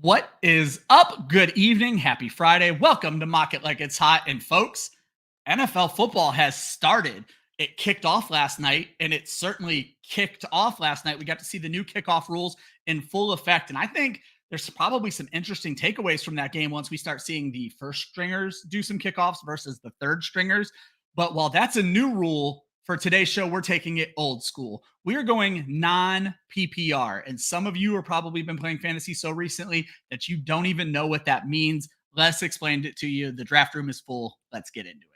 What is up? Good evening. Happy Friday. Welcome to Mock It Like It's Hot. And folks, NFL football has started. It kicked off last night, and it certainly kicked off last night. We got to see the new kickoff rules in full effect. And I think there's probably some interesting takeaways from that game once we start seeing the first stringers do some kickoffs versus the third stringers. But while that's a new rule for today's show, we're taking it old school. We are going non-PPR. And some of you have probably been playing fantasy so recently that you don't even know what that means. Les explained it to you. The draft room is full. Let's get into it.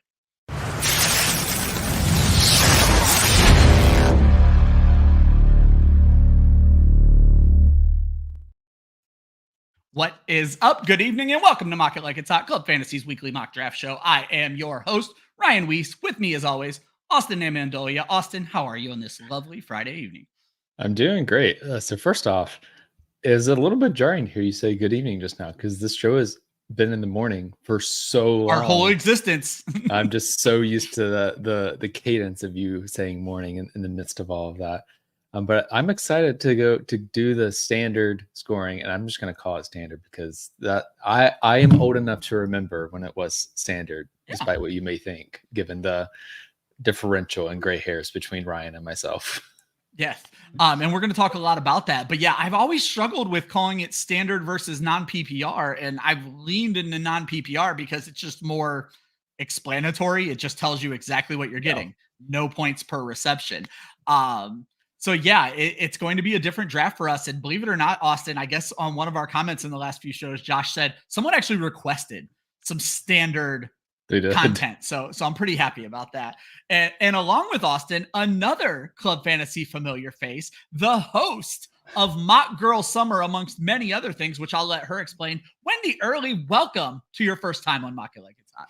What is up? Good evening and welcome to Mock It Like It's Hot, Club Fantasy's weekly mock draft show. I am your host, Ryan Weisse. With me as always, Austin Amandolia. Austin, how are you on this lovely Friday evening? I'm doing great. So first off, is it a little bit jarring to hear you say good evening just now? Because this show has been in the morning for so long. Our whole existence. I'm just so used to the cadence of you saying morning in the midst of all of that. But I'm excited to go to do the standard scoring, and I'm just going to call it standard because that I am old enough to remember when it was standard, despite what you may think, given the differential and gray hairs between Ryan and myself. Yes. And we're going to talk a lot about that. But yeah, I've always struggled with calling it standard versus non-PPR. And I've leaned into non-PPR because it's just more explanatory. It just tells you exactly what you're getting. No points per reception. So yeah, it's going to be a different draft for us. And believe it or not, Austin, I guess on one of our comments in the last few shows, Josh said someone actually requested some standard content. So I'm pretty happy about that. And along with Austin, another Club Fantasy familiar face, the host of Mock Girl Summer, amongst many other things, which I'll let her explain. Wendi Early, welcome to your first time on Mock It Like It's Hot.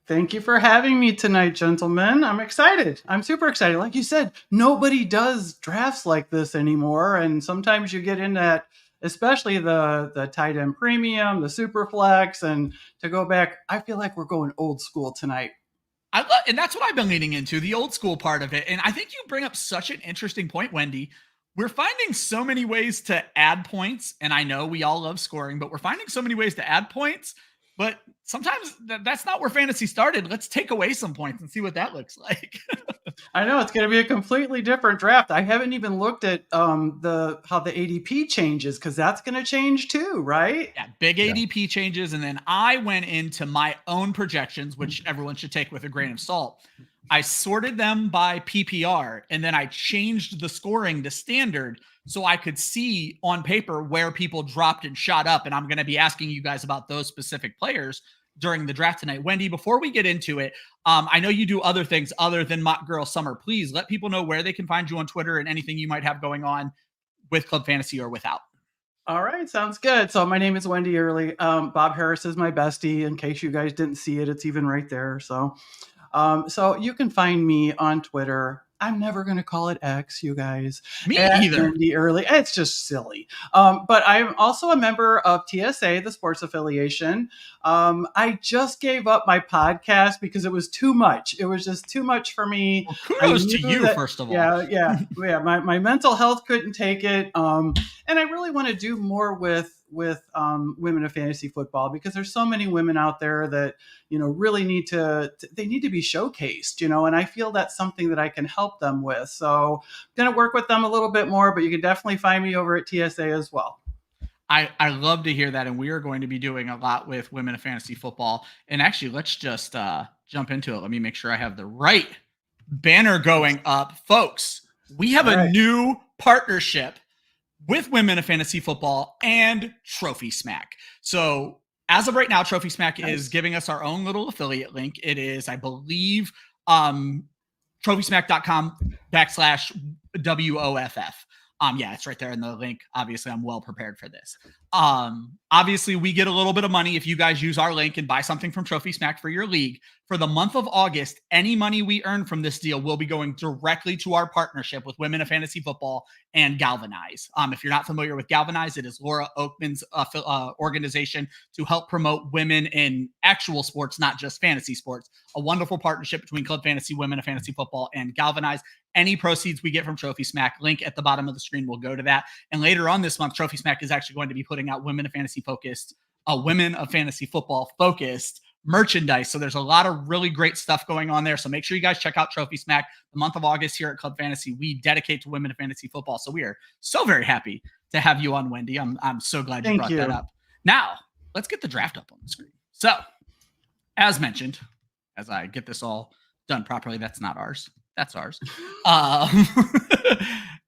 Thank you for having me tonight, gentlemen. I'm excited. I'm super excited. Like you said, nobody does drafts like this anymore. And sometimes you get in that, especially the tight end premium, the super flex, and to go back, I feel like we're going old school tonight. And that's what I've been leaning into, the old school part of it. And I think you bring up such an interesting point, Wendi. We're finding so many ways to add points. And I know we all love scoring, but we're finding so many ways to add points. But sometimes that's not where fantasy started. Let's take away some points and see what that looks like. I know it's going to be a completely different draft. I haven't even looked at how the ADP changes, because that's going to change too, right? Yeah, big ADP changes. And then I went into my own projections, which everyone should take with a grain of salt. I sorted them by PPR, and then I changed the scoring to standard so I could see on paper where people dropped and shot up. And I'm going to be asking you guys about those specific players during the draft tonight. Wendi, before we get into it, I know you do other things other than Mock Girl Summer. Please let people know where they can find you on Twitter and anything you might have going on with Club Fantasy or without. All right, sounds good. So my name is Wendi Early. Bob Harris is my bestie. In case you guys didn't see it, it's even right there. So you can find me on Twitter. I'm never going to call it X, you guys. Me either. Wendi Early. It's just silly. But I'm also a member of TSA, the sports affiliation. I just gave up my podcast because it was too much. It was just too much for me. Well, kudos to you, first of all. Yeah. My mental health couldn't take it. And I really want to do more with women of fantasy football, because there's so many women out there that, really need to be showcased, and I feel that's something that I can help them with. So I'm going to work with them a little bit more, but you can definitely find me over at TSA as well. I love to hear that. And we are going to be doing a lot with women of fantasy football. And actually, let's just jump into it. Let me make sure I have the right banner going up. Folks, we have a new partnership with Women of Fantasy Football and TrophySmack. So as of right now, TrophySmack is giving us our own little affiliate link. It is, I believe, TrophySmack.com/WOFF. Yeah, it's right there in the link. Obviously, I'm well prepared for this. Obviously, we get a little bit of money if you guys use our link and buy something from TrophySmack for your league. for the month of August, any money we earn from this deal will be going directly to our partnership with Women of Fantasy Football and GALvanize. If you're not familiar with GALvanize, it is Laura Oakman's organization to help promote women in actual sports, not just fantasy sports. A wonderful partnership between Club Fantasy, Women of Fantasy Football, and GALvanize. Any proceeds we get from TrophySmack, link at the bottom of the screen, will go to that. And later on this month, TrophySmack is actually going to be putting out Women of Fantasy Football focused merchandise. So there's a lot of really great stuff going on there. So make sure you guys check out TrophySmack. The month of August here at Club Fantasy, we dedicate to Women of Fantasy Football. So we are so very happy to have you on, Wendi. I'm so glad you brought that up. Now, let's get the draft up on the screen. So, as mentioned, as I get this all done properly, that's not ours. That's ours.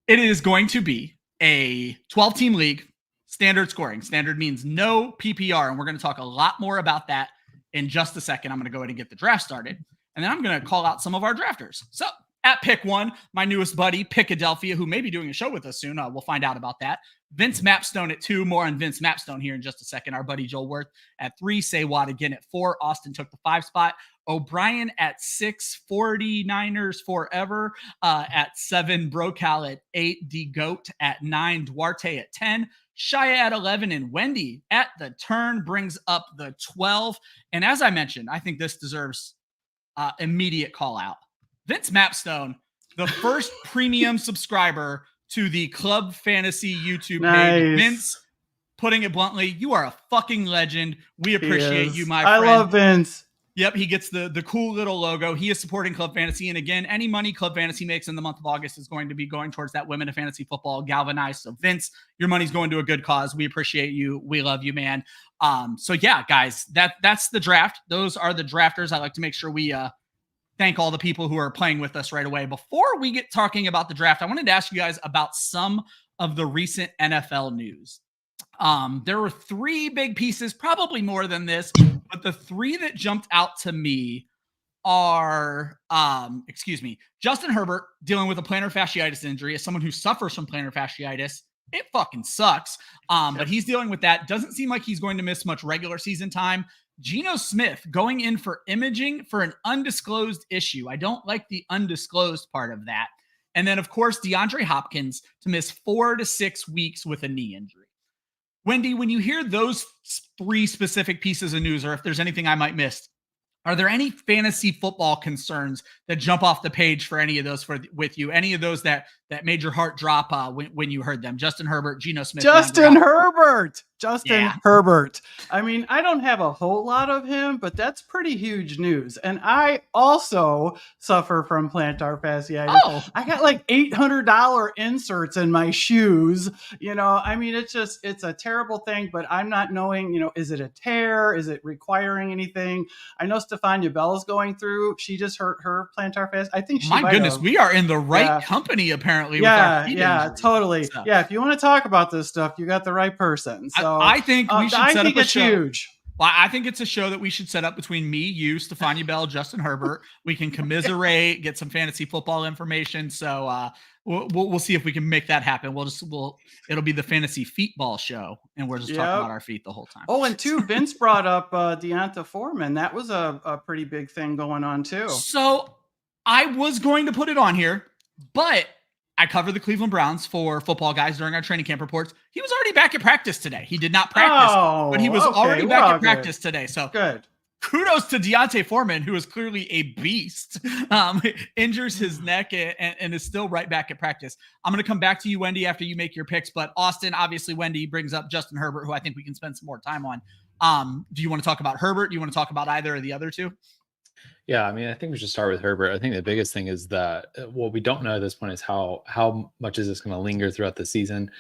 It is going to be a 12-team league, standard scoring. Standard means no PPR, and we're going to talk a lot more about that in just a second. I'm going to go ahead and get the draft started, and then I'm going to call out some of our drafters. So at pick 1, my newest buddy, Pickadelphia, who may be doing a show with us soon. We'll find out about that. Vince Mapstone at 2. More on Vince Mapstone here in just a second. Our buddy Joel Worth at 3. Say Watt again at 4. Austin took the 5 spot. O'Brien at 6. 49ers forever at 7. Brocal at 8. D Goat at 9. Duarte at 10. Shia at 11, and Wendi at the turn brings up the 12. And as I mentioned, I think this deserves immediate call out. Vince Mapstone, the first premium subscriber to the Club Fantasy YouTube page. Vince, putting it bluntly, you are a fucking legend. We appreciate you, my friend. I love Vince. Yep, he gets the cool little logo. He is supporting Club Fantasy. And again, any money Club Fantasy makes in the month of August is going to be going towards that Women of Fantasy Football GALvanize. So Vince, your money's going to a good cause. We appreciate you. We love you, man. So yeah, guys, that's the draft. Those are the drafters. I like to make sure we thank all the people who are playing with us right away. Before we get talking about the draft, I wanted to ask you guys about some of the recent NFL news. There were 3 big pieces, probably more than this, but the 3 that jumped out to me are, Justin Herbert dealing with a plantar fasciitis injury. As someone who suffers from plantar fasciitis, it fucking sucks. But he's dealing with that. Doesn't seem like he's going to miss much regular season time. Geno Smith going in for imaging for an undisclosed issue. I don't like the undisclosed part of that. And then, of course, DeAndre Hopkins to miss 4 to 6 weeks with a knee injury. Wendi, when you hear those 3 specific pieces of news, or if there's anything I might miss, are there any fantasy football concerns that jump off the page for any of those with you? Any of those that made your heart drop when you heard them? Justin Herbert, Geno Smith. Justin Herbert. I mean, I don't have a whole lot of him, but that's pretty huge news. And I also suffer from plantar fasciitis. Oh. I got like $800 inserts in my shoes. I mean, it's a terrible thing, but I'm not knowing, is it a tear? Is it requiring anything? I know Stefania Bell's going through. She just hurt her plantar fasciitis. I think she My goodness, we are in the right company, apparently. Yeah, with our totally. stuff. Yeah, if you want to talk about this stuff, you got the right person. So I think we should set up a show. Huge. Well, I think it's a show that we should set up between me, you, Stefania Bell, Justin Herbert. We can commiserate, get some fantasy football information. So we'll see if we can make that happen. It'll be the fantasy feetball show, and we're just talking about our feet the whole time. Oh, and 2, Vince brought up Deonta Foreman. That was a pretty big thing going on too. So I was going to put it on here, but I covered the Cleveland Browns for Football Guys during our training camp reports. He was already back at practice today. He did not practice, but he was already back at practice today. So good. Kudos to Deontay Foreman, who is clearly a beast. Injures his neck and is still right back at practice. I'm going to come back to you, Wendi, after you make your picks. But Austin, obviously, Wendi brings up Justin Herbert, who I think we can spend some more time on. Do you want to talk about Herbert? Do you want to talk about either of the other 2? Yeah, I mean, I think we should start with Herbert. I think the biggest thing is that what we don't know at this point is how much is this going to linger throughout the season.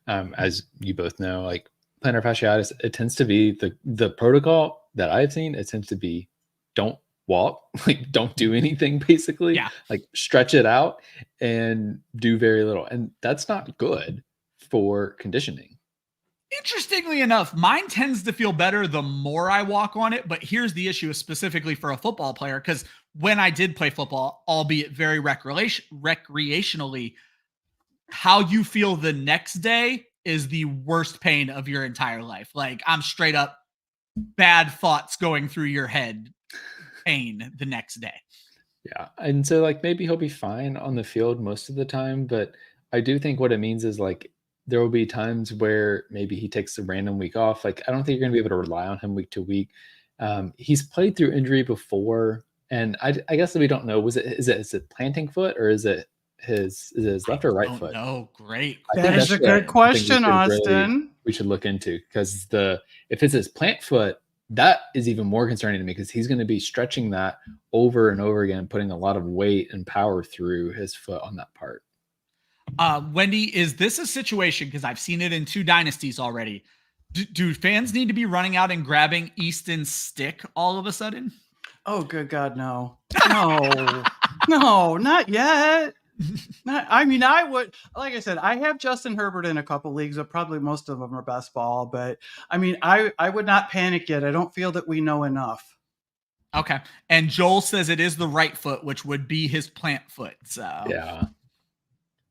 As you both know, like plantar fasciitis, it tends to be the protocol that I've seen. It tends to be don't walk, like don't do anything, basically. Yeah. Like stretch it out and do very little, and that's not good for conditioning. Interestingly enough, mine tends to feel better the more I walk on it. But here's the issue specifically for a football player, because when I did play football, albeit very recreationally, how you feel the next day is the worst pain of your entire life. Like I'm straight up bad thoughts going through your head pain the next day. Yeah. And so like maybe he'll be fine on the field most of the time, but I do think what it means is like there will be times where maybe he takes a random week off. Like I don't think you're gonna be able to rely on him week to week. He's played through injury before, and I guess we don't know. Is it planting foot or is it his left or right foot? No, great. That is a good question, Austin. We should look into, because if it's his plant foot, that is even more concerning to me, because he's going to be stretching that over and over again, putting a lot of weight and power through his foot on that part. Wendi, is this a situation, because I've seen it in 2 dynasties already, do fans need to be running out and grabbing Easton's stick all of a sudden? Oh, good God, no. No, not yet. I would, like I said, I have Justin Herbert in a couple leagues, but probably most of them are best ball. But I mean, I would not panic yet. I don't feel that we know enough. Okay. And Joel says it is the right foot, which would be his plant foot. So yeah,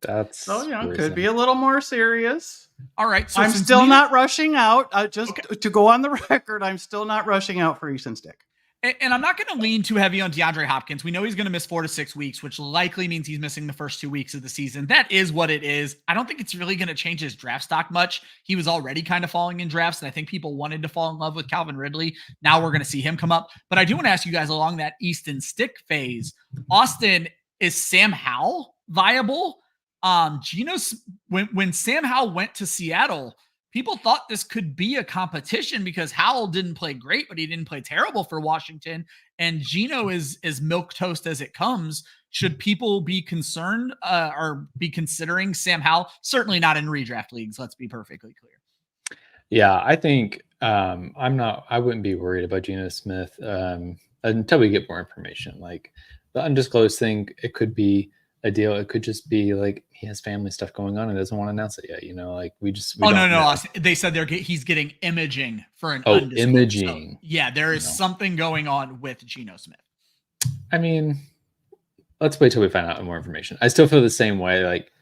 that's could be a little more serious. All right. So I'm still not rushing out. To go on the record, I'm still not rushing out for Easton Stick. And I'm not going to lean too heavy on DeAndre Hopkins. We know he's going to miss 4 to 6 weeks, which likely means he's missing the first 2 weeks of the season. That is what it is. I don't think it's really going to change his draft stock much. He was already kind of falling in drafts, and I think people wanted to fall in love with Calvin Ridley. Now we're going to see him come up. But I do want to ask you guys along that Easton Stick phase, Austin, is Sam Howell viable? When Sam Howell went to Seattle, people thought this could be a competition because Howell didn't play great, but he didn't play terrible for Washington. And Geno is milquetoast as it comes. Should people be concerned or be considering Sam Howell? Certainly not in redraft leagues. Let's be perfectly clear. Yeah, I think I wouldn't be worried about Geno Smith until we get more information. Like the undisclosed thing, it could be a deal. It could just be like he has family stuff going on and doesn't want to announce it yet. Like we no. They said he's getting imaging for an imaging. So, yeah, there is something going on with Geno Smith. I mean, let's wait till we find out more information. I still feel the same way. Like,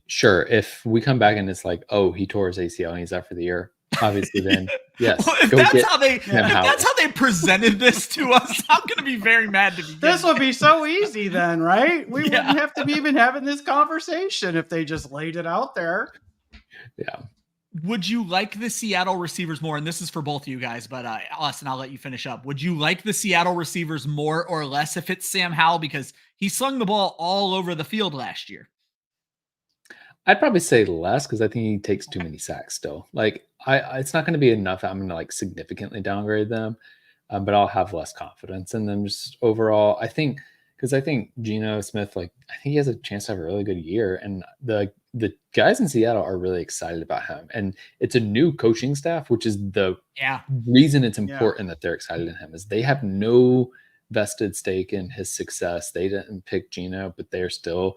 sure, if we come back and it's like, oh, he tore his ACL and he's out for the year, obviously then yes. Well, if that's how they presented this to us, I'm going to be very mad to begin. This would be so easy then, right? We wouldn't have to be even having this conversation if they just laid it out there. Yeah. Would you like the Seattle receivers more? And this is for both of you guys, but Austin, I'll let you finish up. Would you like the Seattle receivers more or less if it's Sam Howell? Because he slung the ball all over the field last year. I'd probably say less, because I think he takes too many sacks still. Like it's not going to be enough. I'm going to like significantly downgrade them, but I'll have less confidence in them just overall. I think Geno Smith, like I think he has a chance to have a really good year, and the guys in Seattle are really excited about him. And it's a new coaching staff, which is the reason it's important that they're excited in him, is they have no vested stake in his success. They didn't pick Geno, but they're still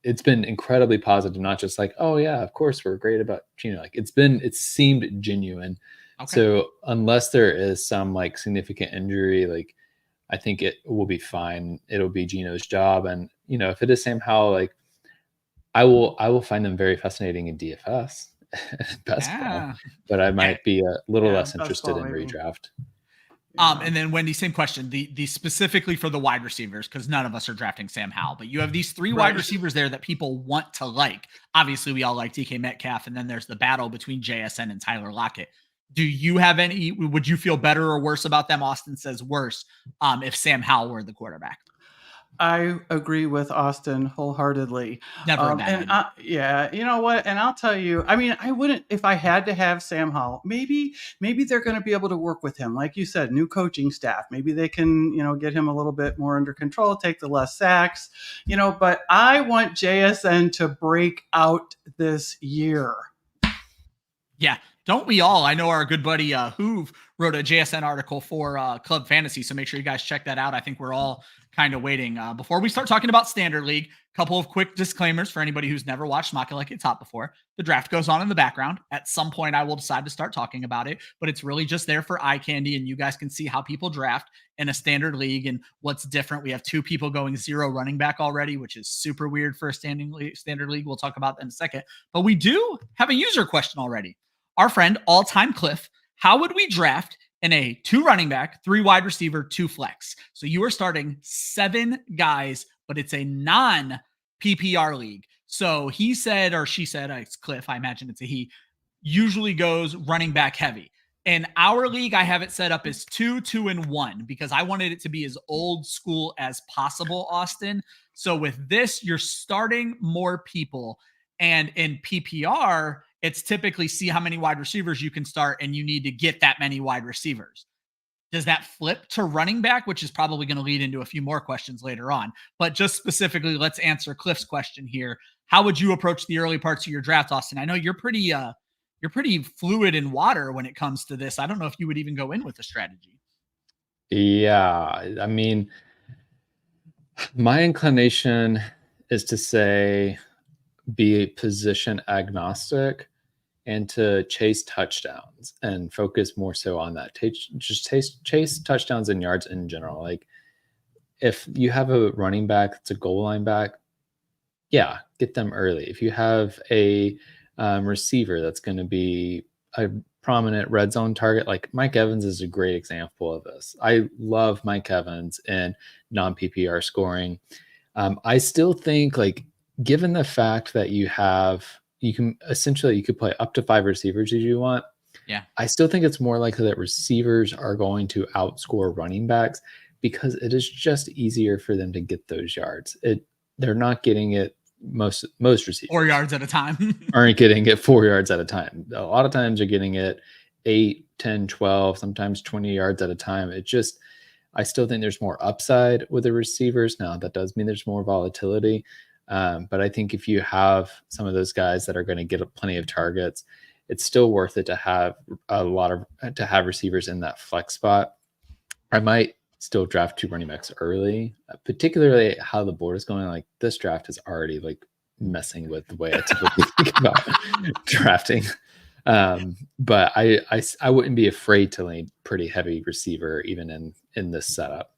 it's been incredibly positive, not just like, oh yeah, of course we're great about Geno. Like it seemed genuine. Okay. So unless there is some like significant injury, like I think it will be fine. It'll be Geno's job. And if it is Sam Howell, like I will find them very fascinating in DFS best ball, but I might be a little less interested in redraft. And then Wendi, same question, the specifically for the wide receivers, because none of us are drafting Sam Howell, but you have these 3 wide receivers there that people want to like. Obviously we all like DK Metcalf, and then there's the battle between JSN and Tyler Lockett. Do you have would you feel better or worse about them? Austin says worse if Sam Howell were the quarterback. I agree with Austin wholeheartedly. Never you know what? And I'll tell you, I mean, I wouldn't, if I had to have Sam Howell, maybe they're going to be able to work with him. Like you said, new coaching staff, maybe they can, get him a little bit more under control, take the less sacks, but I want JSN to break out this year. Yeah. Don't we all? I know our good buddy Hoove wrote a JSN article for Club Fantasy, so make sure you guys check that out. I think we're all kind of waiting. Before we start talking about Standard League, a couple of quick disclaimers for anybody who's never watched Mocking Like It's Hot before. The draft goes on in the background. At some point, I will decide to start talking about it, but it's really just there for eye candy, and you guys can see how people draft in a Standard League and what's different. We have 2 people going 0 running back already, which is super weird for a Standard League. We'll talk about that in a second. But we do have a user question already. Our friend All Time Cliff, how would we draft in a 2 running back, 3 wide receiver, 2 flex. So you are starting 7 guys, but it's a non-PPR league. So he said, or she said, it's Cliff, I imagine it's a he, usually goes running back heavy. In our league, I have it set up as 2, 2, and 1 because I wanted it to be as old school as possible, Austin. So with this, you're starting more people. And in PPR, it's typically see how many wide receivers you can start, and you need to get that many wide receivers. Does that flip to running back, which is probably going to lead into a few more questions later on? But just specifically, let's answer Cliff's question here. How would you approach the early parts of your draft, Austin? I know you're pretty fluid in water when it comes to this. I don't know if you would even go in with a strategy. Yeah, I mean, my inclination is to say be position agnostic and to chase touchdowns and focus more so on that. Chase touchdowns and yards in general. Like if you have a running back that's a goal line back, yeah, get them early. If you have a receiver that's going to be a prominent red zone target, like Mike Evans is a great example of this. I love Mike Evans in non-PPR scoring. I still think, like, given the fact that you could play up to 5 receivers if you want. Yeah. I still think it's more likely that receivers are going to outscore running backs because it is just easier for them to get those yards. They're not getting it. Most receivers 4 yards at a time aren't getting it 4 yards at a time. A lot of times you're getting it 8, 10, 12, sometimes 20 yards at a time. I still think there's more upside with the receivers. Now that does mean there's more volatility. But I think if you have some of those guys that are going to get plenty of targets, it's still worth it to have receivers in that flex spot. I might still draft 2 running backs early, particularly how the board is going. Like this draft is already like messing with the way I typically think about drafting. But I wouldn't be afraid to lean pretty heavy receiver even in this setup.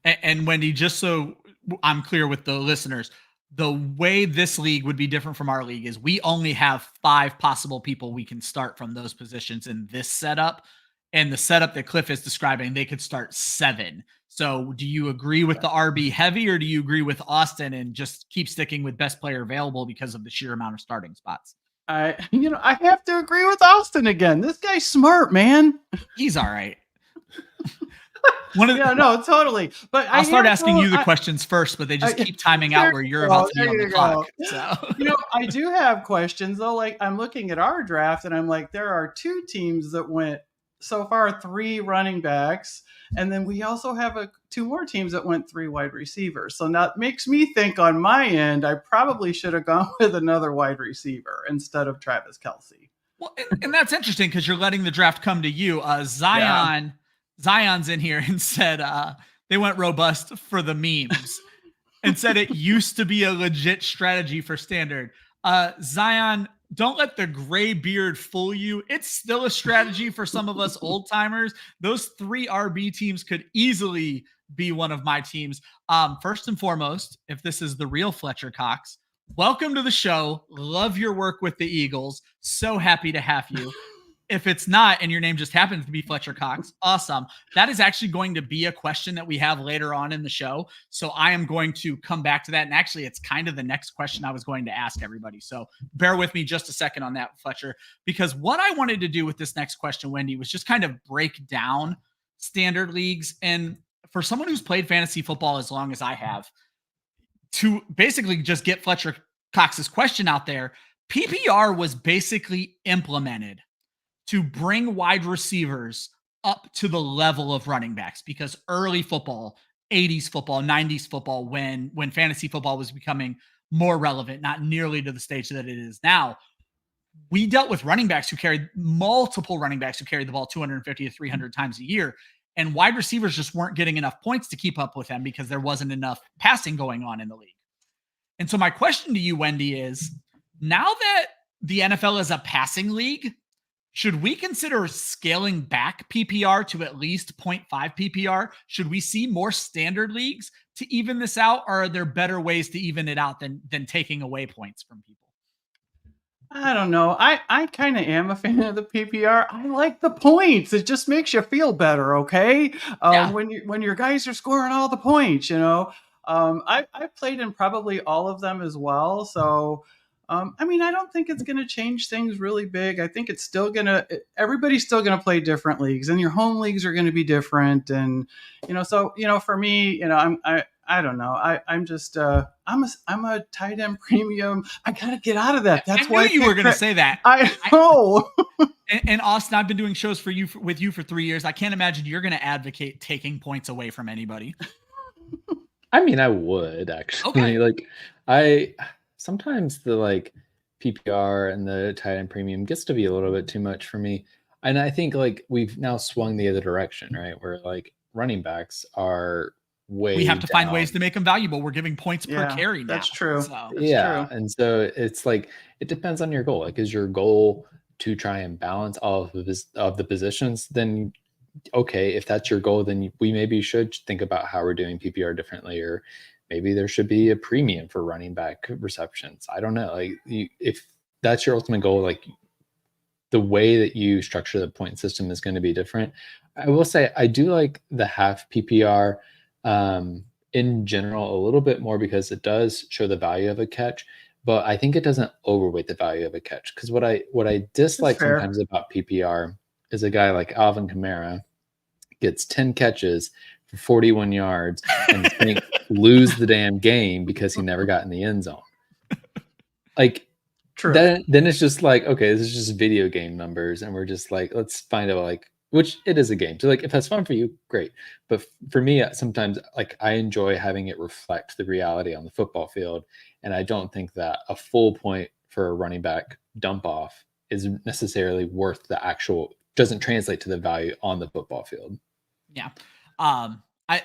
And Wendi, just so I'm clear with the listeners, the way this league would be different from our league is we only have 5 possible people we can start from those positions in this setup. And the setup that Cliff is describing, they could start 7. So do you agree with the RB heavy, or do you agree with Austin and just keep sticking with best player available because of the sheer amount of starting spots? I have to agree with Austin again. This guy's smart, man. He's all right. No, totally. But I'll start asking you the questions first, but they just keep timing out where you're about to be on the clock. So. I do have questions though. Like I'm looking at our draft and I'm like, there are 2 teams that went so far 3 running backs. And then we also have 2 more teams that went 3 wide receivers. So that makes me think on my end, I probably should have gone with another wide receiver instead of Travis Kelce. Well, and that's interesting because you're letting the draft come to you. Zion's in here and said they went robust for the memes and said it used to be a legit strategy for Standard. Zion, don't let the gray beard fool you. It's still a strategy for some of us old timers. Those 3 RB teams could easily be one of my teams. First and foremost, if this is the real Fletcher Cox, welcome to the show. Love your work with the Eagles. So happy to have you. If it's not, and your name just happens to be Fletcher Cox, awesome. That is actually going to be a question that we have later on in the show. So I am going to come back to that. And actually, it's kind of the next question I was going to ask everybody. So bear with me just a second on that, Fletcher, because what I wanted to do with this next question, Wendi, was just kind of break down Standard leagues. And for someone who's played fantasy football as long as I have, to basically just get Fletcher Cox's question out there, PPR was basically implemented to bring wide receivers up to the level of running backs, because early football, 80s football, 90s football, when fantasy football was becoming more relevant, not nearly to the stage that it is now, we dealt with multiple running backs who carried the ball 250 to 300 times a year, and wide receivers just weren't getting enough points to keep up with them because there wasn't enough passing going on in the league. And so my question to you, Wendi, is now that the NFL is a passing league, should we consider scaling back PPR to at least 0.5 PPR? Should we see more Standard leagues to even this out, or are there better ways to even it out than taking away points from people? I don't know. I kind of am a fan of the PPR. I like the points. It just makes you feel better, okay? Yeah. When your guys are scoring all the points, you know. I played in probably all of them as well. So, I mean, I don't think it's going to change things really big. I think it's still everybody's still gonna play different leagues, and your home leagues are going to be different. And so for me, I don't know. I'm just I'm a tight end premium. I gotta get out of that. That's I why knew you were going to say that. I know. And Austin, I've been doing shows with you for 3 years. I can't imagine you're going to advocate taking points away from anybody. I mean, I would actually. Okay. Like, I sometimes the like PPR and the tight end premium gets to be a little bit too much for me. And I think like we've now swung the other direction, right? Where like running backs are way We have to find ways down. to make them valuable. We're giving points per Yeah, carry now. that's true. So, That's Yeah. true. And so it's like it depends on your goal. Like, is your goal to try and balance all of the positions? Then okay, if that's your goal, then we maybe should think about how we're doing PPR differently, or maybe there should be a premium for running back receptions. I don't know. Like, if that's your ultimate goal, like the way that you structure the point system is going to be different. I will say I do like the half PPR in general a little bit more because it does show the value of a catch, but I think it doesn't overweight the value of a catch. Because what I dislike fair. sometimes about PPR is a guy like Alvin Kamara gets 10 catches for 41 yards and think lose the damn game because he never got in the end zone. Like, True. then it's just like, okay, this is just video game numbers, and we're just like, let's find out, like, which it is a game. So like, if that's fun for you, great. But for me, sometimes like I enjoy having it reflect the reality on the football field, and I don't think that a full point for a running back dump off is necessarily worth doesn't translate to the value on the football field. yeah.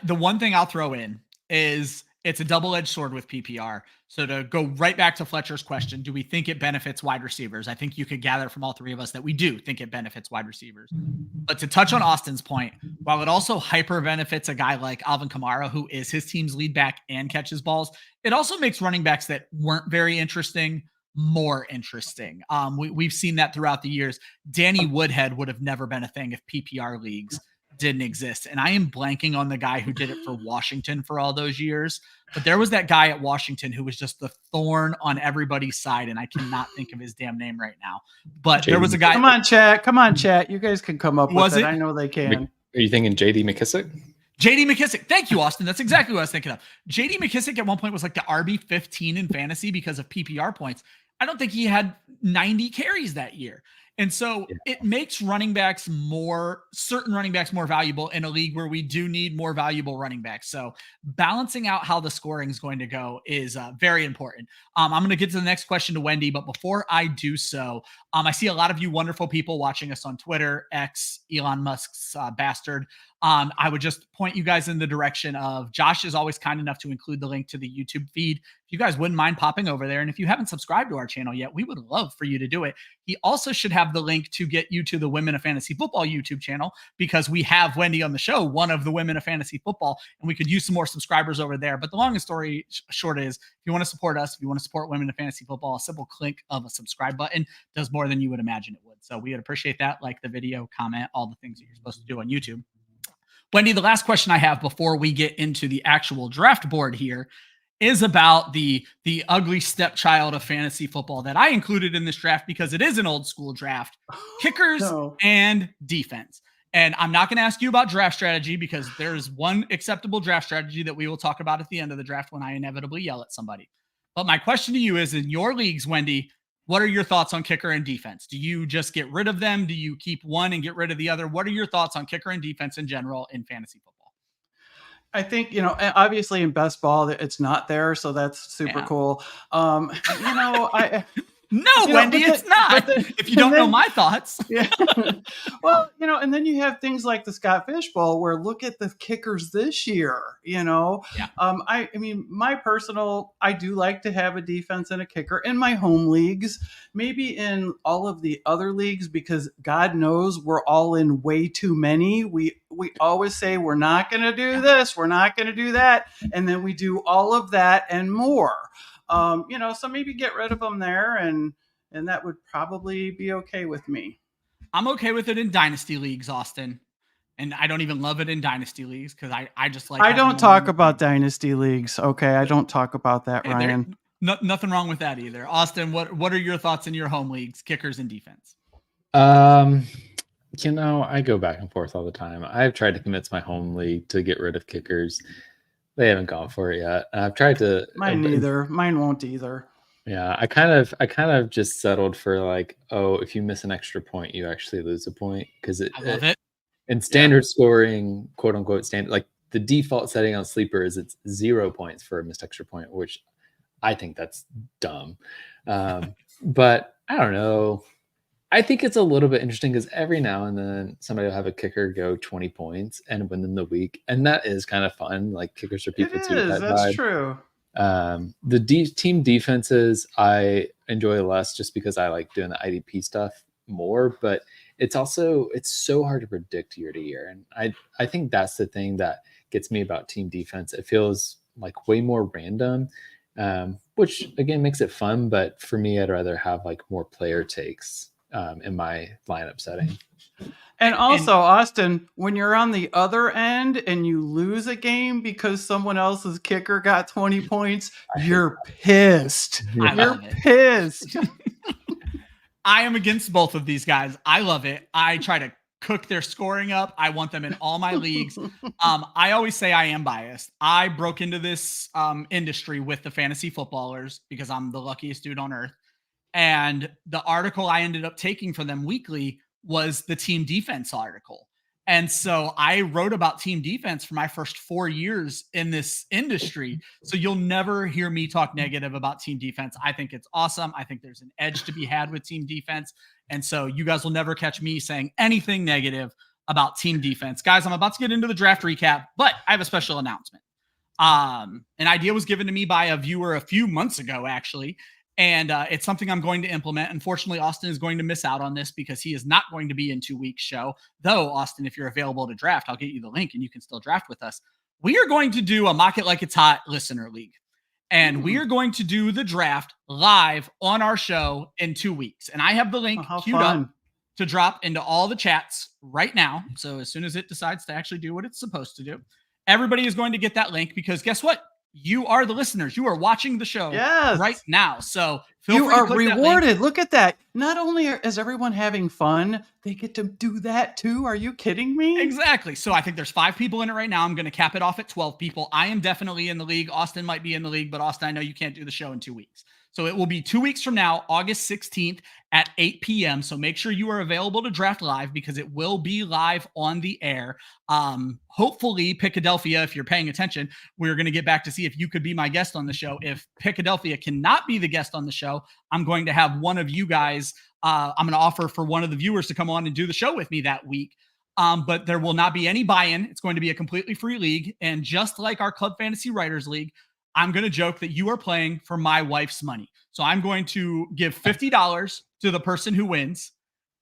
The one thing I'll throw in is it's a double-edged sword with PPR. So to go right back to Fletcher's question, do we think it benefits wide receivers? I think you could gather from all three of us that we do think it benefits wide receivers. But to touch on Austin's point, while it also hyper benefits a guy like Alvin Kamara, who is his team's lead back and catches balls, it also makes running backs that weren't very interesting more interesting. We've seen that throughout the years. Danny Woodhead would have never been a thing if PPR leagues didn't exist. And I am blanking on the guy who did it for Washington for all those years. But there was that guy at Washington who was just the thorn on everybody's side. And I cannot think of his damn name right now. But there was a guy. Come on, chat. You guys can come up with it. I know they can. Are you thinking JD McKissick? JD McKissick. Thank you, Austin. That's exactly what I was thinking of. JD McKissick at one point was like the RB 15 in fantasy because of PPR points. I don't think he had 90 carries that year. And so it makes certain running backs more valuable in a league where we do need more valuable running backs. So balancing out how the scoring is going to go is very important. I'm going to get to the next question to Wendi, but before I do so, I see a lot of you wonderful people watching us on Twitter, X, Elon Musk's bastard. I would just point you guys in the direction of Josh is always kind enough to include the link to the YouTube feed. If you guys wouldn't mind popping over there, and if you haven't subscribed to our channel yet, we would love for you to do it. He also should have the link to get you to the Women of Fantasy Football YouTube channel, because we have Wendi on the show, one of the Women of Fantasy Football, and we could use some more subscribers over there. But the longest story short is, if you want to support us, if you want to support Women of Fantasy Football, a simple click of a subscribe button does more than you would imagine it would. So we would appreciate that. Like the video, comment, all the things that you're supposed to do on YouTube. Wendi, the last question I have before we get into the actual draft board here is about the ugly stepchild of fantasy football that I included in this draft because it is an old school draft: kickers and defense. And I'm not going to ask you about draft strategy, because there's one acceptable draft strategy that we will talk about at the end of the draft when I inevitably yell at somebody. But my question to you is, in your leagues, Wendi, what are your thoughts on kicker and defense? Do you just get rid of them? Do you keep one and get rid of the other? What are your thoughts on kicker and defense in general in fantasy football? I think, obviously in best ball, it's not there. So that's super cool. No, Wendi, it's not. If you don't know my thoughts. Yeah. Well, and then you have things like the Scott Fish Bowl, where look at the kickers this year, Yeah. I mean, I do like to have a defense and a kicker in my home leagues, maybe in all of the other leagues, because God knows we're all in way too many. We always say we're not going to do this, we're not going to do that. And then we do all of that and more. So maybe get rid of them there, and and that would probably be okay with me. I'm okay with it in dynasty leagues, Austin. And I don't even love it in dynasty leagues because I just like. I don't talk about dynasty leagues. Okay, I don't talk about that, Hey, Ryan. Nothing wrong with that either. Austin, what are your thoughts in your home leagues, kickers and defense? I go back and forth all the time. I've tried to convince my home league to get rid of kickers. They haven't gone for it yet. I've tried to. Mine neither. Mine won't either. Yeah, I kind of just settled for like, oh, if you miss an extra point, you actually lose a point because I love it. In standard scoring, quote unquote standard, like the default setting on sleeper is it's 0 points for a missed extra point, which I think that's dumb. But I don't know. I think it's a little bit interesting because every now and then somebody will have a kicker go 20 points and win in the week, and that is kind of fun. Like kickers are people too. That's true. The team defenses I enjoy less just because I like doing the IDP stuff more, but it's so hard to predict year to year, and I think that's the thing that gets me about team defense. It feels like way more random, which again makes it fun, but for me I'd rather have like more player takes in my lineup setting. And also, Austin, when you're on the other end and you lose a game because someone else's kicker got 20 points, you're pissed. You're pissed. I am against both of these guys. I love it. I try to cook their scoring up. I want them in all my leagues. I always say I am biased. I broke into this industry with the fantasy footballers because I'm the luckiest dude on earth. And the article I ended up taking for them weekly was the team defense article. And so I wrote about team defense for my first 4 years in this industry. So you'll never hear me talk negative about team defense. I think it's awesome. I think there's an edge to be had with team defense. And so you guys will never catch me saying anything negative about team defense. Guys, I'm about to get into the draft recap, but I have a special announcement. An idea was given to me by a viewer a few months ago, actually. And it's something I'm going to implement. Unfortunately, Austin is going to miss out on this because he is not going to be in 2 weeks' show. Though, Austin, if you're available to draft, I'll get you the link and you can still draft with us. We are going to do a Mock It Like It's Hot listener league. And we are going to do the draft live on our show in 2 weeks. And I have the link queued up to drop into all the chats right now. So as soon as it decides to actually do what it's supposed to do, everybody is going to get that link because guess what? You are the listeners. You are watching the show right now. So you are rewarded. Look at that. Not only is everyone having fun, they get to do that too. Are you kidding me? Exactly. So I think there's 5 people in it right now. I'm going to cap it off at 12 people. I am definitely in the league. Austin might be in the league, but Austin, I know you can't do the show in 2 weeks. So it will be 2 weeks from now, August 16th at 8 p.m. So make sure you are available to draft live because it will be live on the air. Hopefully, Philadelphia, if you're paying attention, we're going to get back to see if you could be my guest on the show. If Philadelphia cannot be the guest on the show, I'm going to have one of you guys, I'm going to offer for one of the viewers to come on and do the show with me that week. But there will not be any buy-in. It's going to be a completely free league. And just like our Club Fantasy Writers League, I'm going to joke that you are playing for my wife's money. So I'm going to give $50 to the person who wins.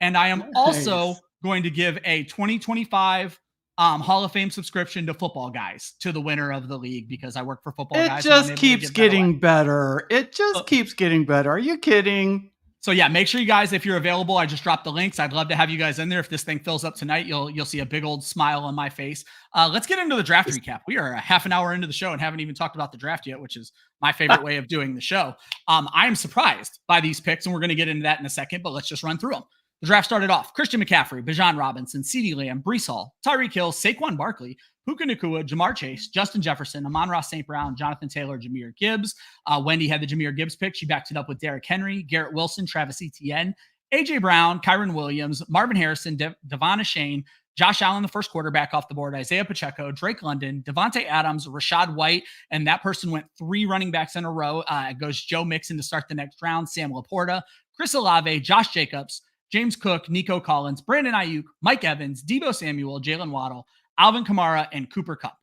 And I am also going to give a 2025 Hall of Fame subscription to Football Guys to the winner of the league because I work for Football Guys. It just keeps getting better. It just keeps getting better. Are you kidding? So yeah, make sure you guys, if you're available, I just dropped the links. I'd love to have you guys in there. If this thing fills up tonight, you'll see a big old smile on my face. Let's get into the draft recap. We are a half an hour into the show and haven't even talked about the draft yet, which is my favorite way of doing the show. I am surprised by these picks, and we're going to get into that in a second, but let's just run through them. The draft started off Christian McCaffrey, Bijan Robinson, CeeDee Lamb, Breece Hall, Tyreek Hill, Saquon Barkley, Puka Nacua, Jamar Chase, Justin Jefferson, Amon-Ra St. Brown, Jonathan Taylor, Jahmyr Gibbs. Wendi had the Jahmyr Gibbs pick. She backed it up with Derrick Henry, Garrett Wilson, Travis Etienne, A.J. Brown, Kyron Williams, Marvin Harrison, Devon Achane, Josh Allen, the first quarterback off the board, Isaiah Pacheco, Drake London, Devontae Adams, Rashad White, and that person went 3 running backs in a row. It goes Joe Mixon to start the next round, Sam Laporta, Chris Olave, Josh Jacobs, James Cook, Nico Collins, Brandon Ayuk, Mike Evans, Deebo Samuel, Jaylen Waddle, Alvin Kamara, and Cooper Kupp.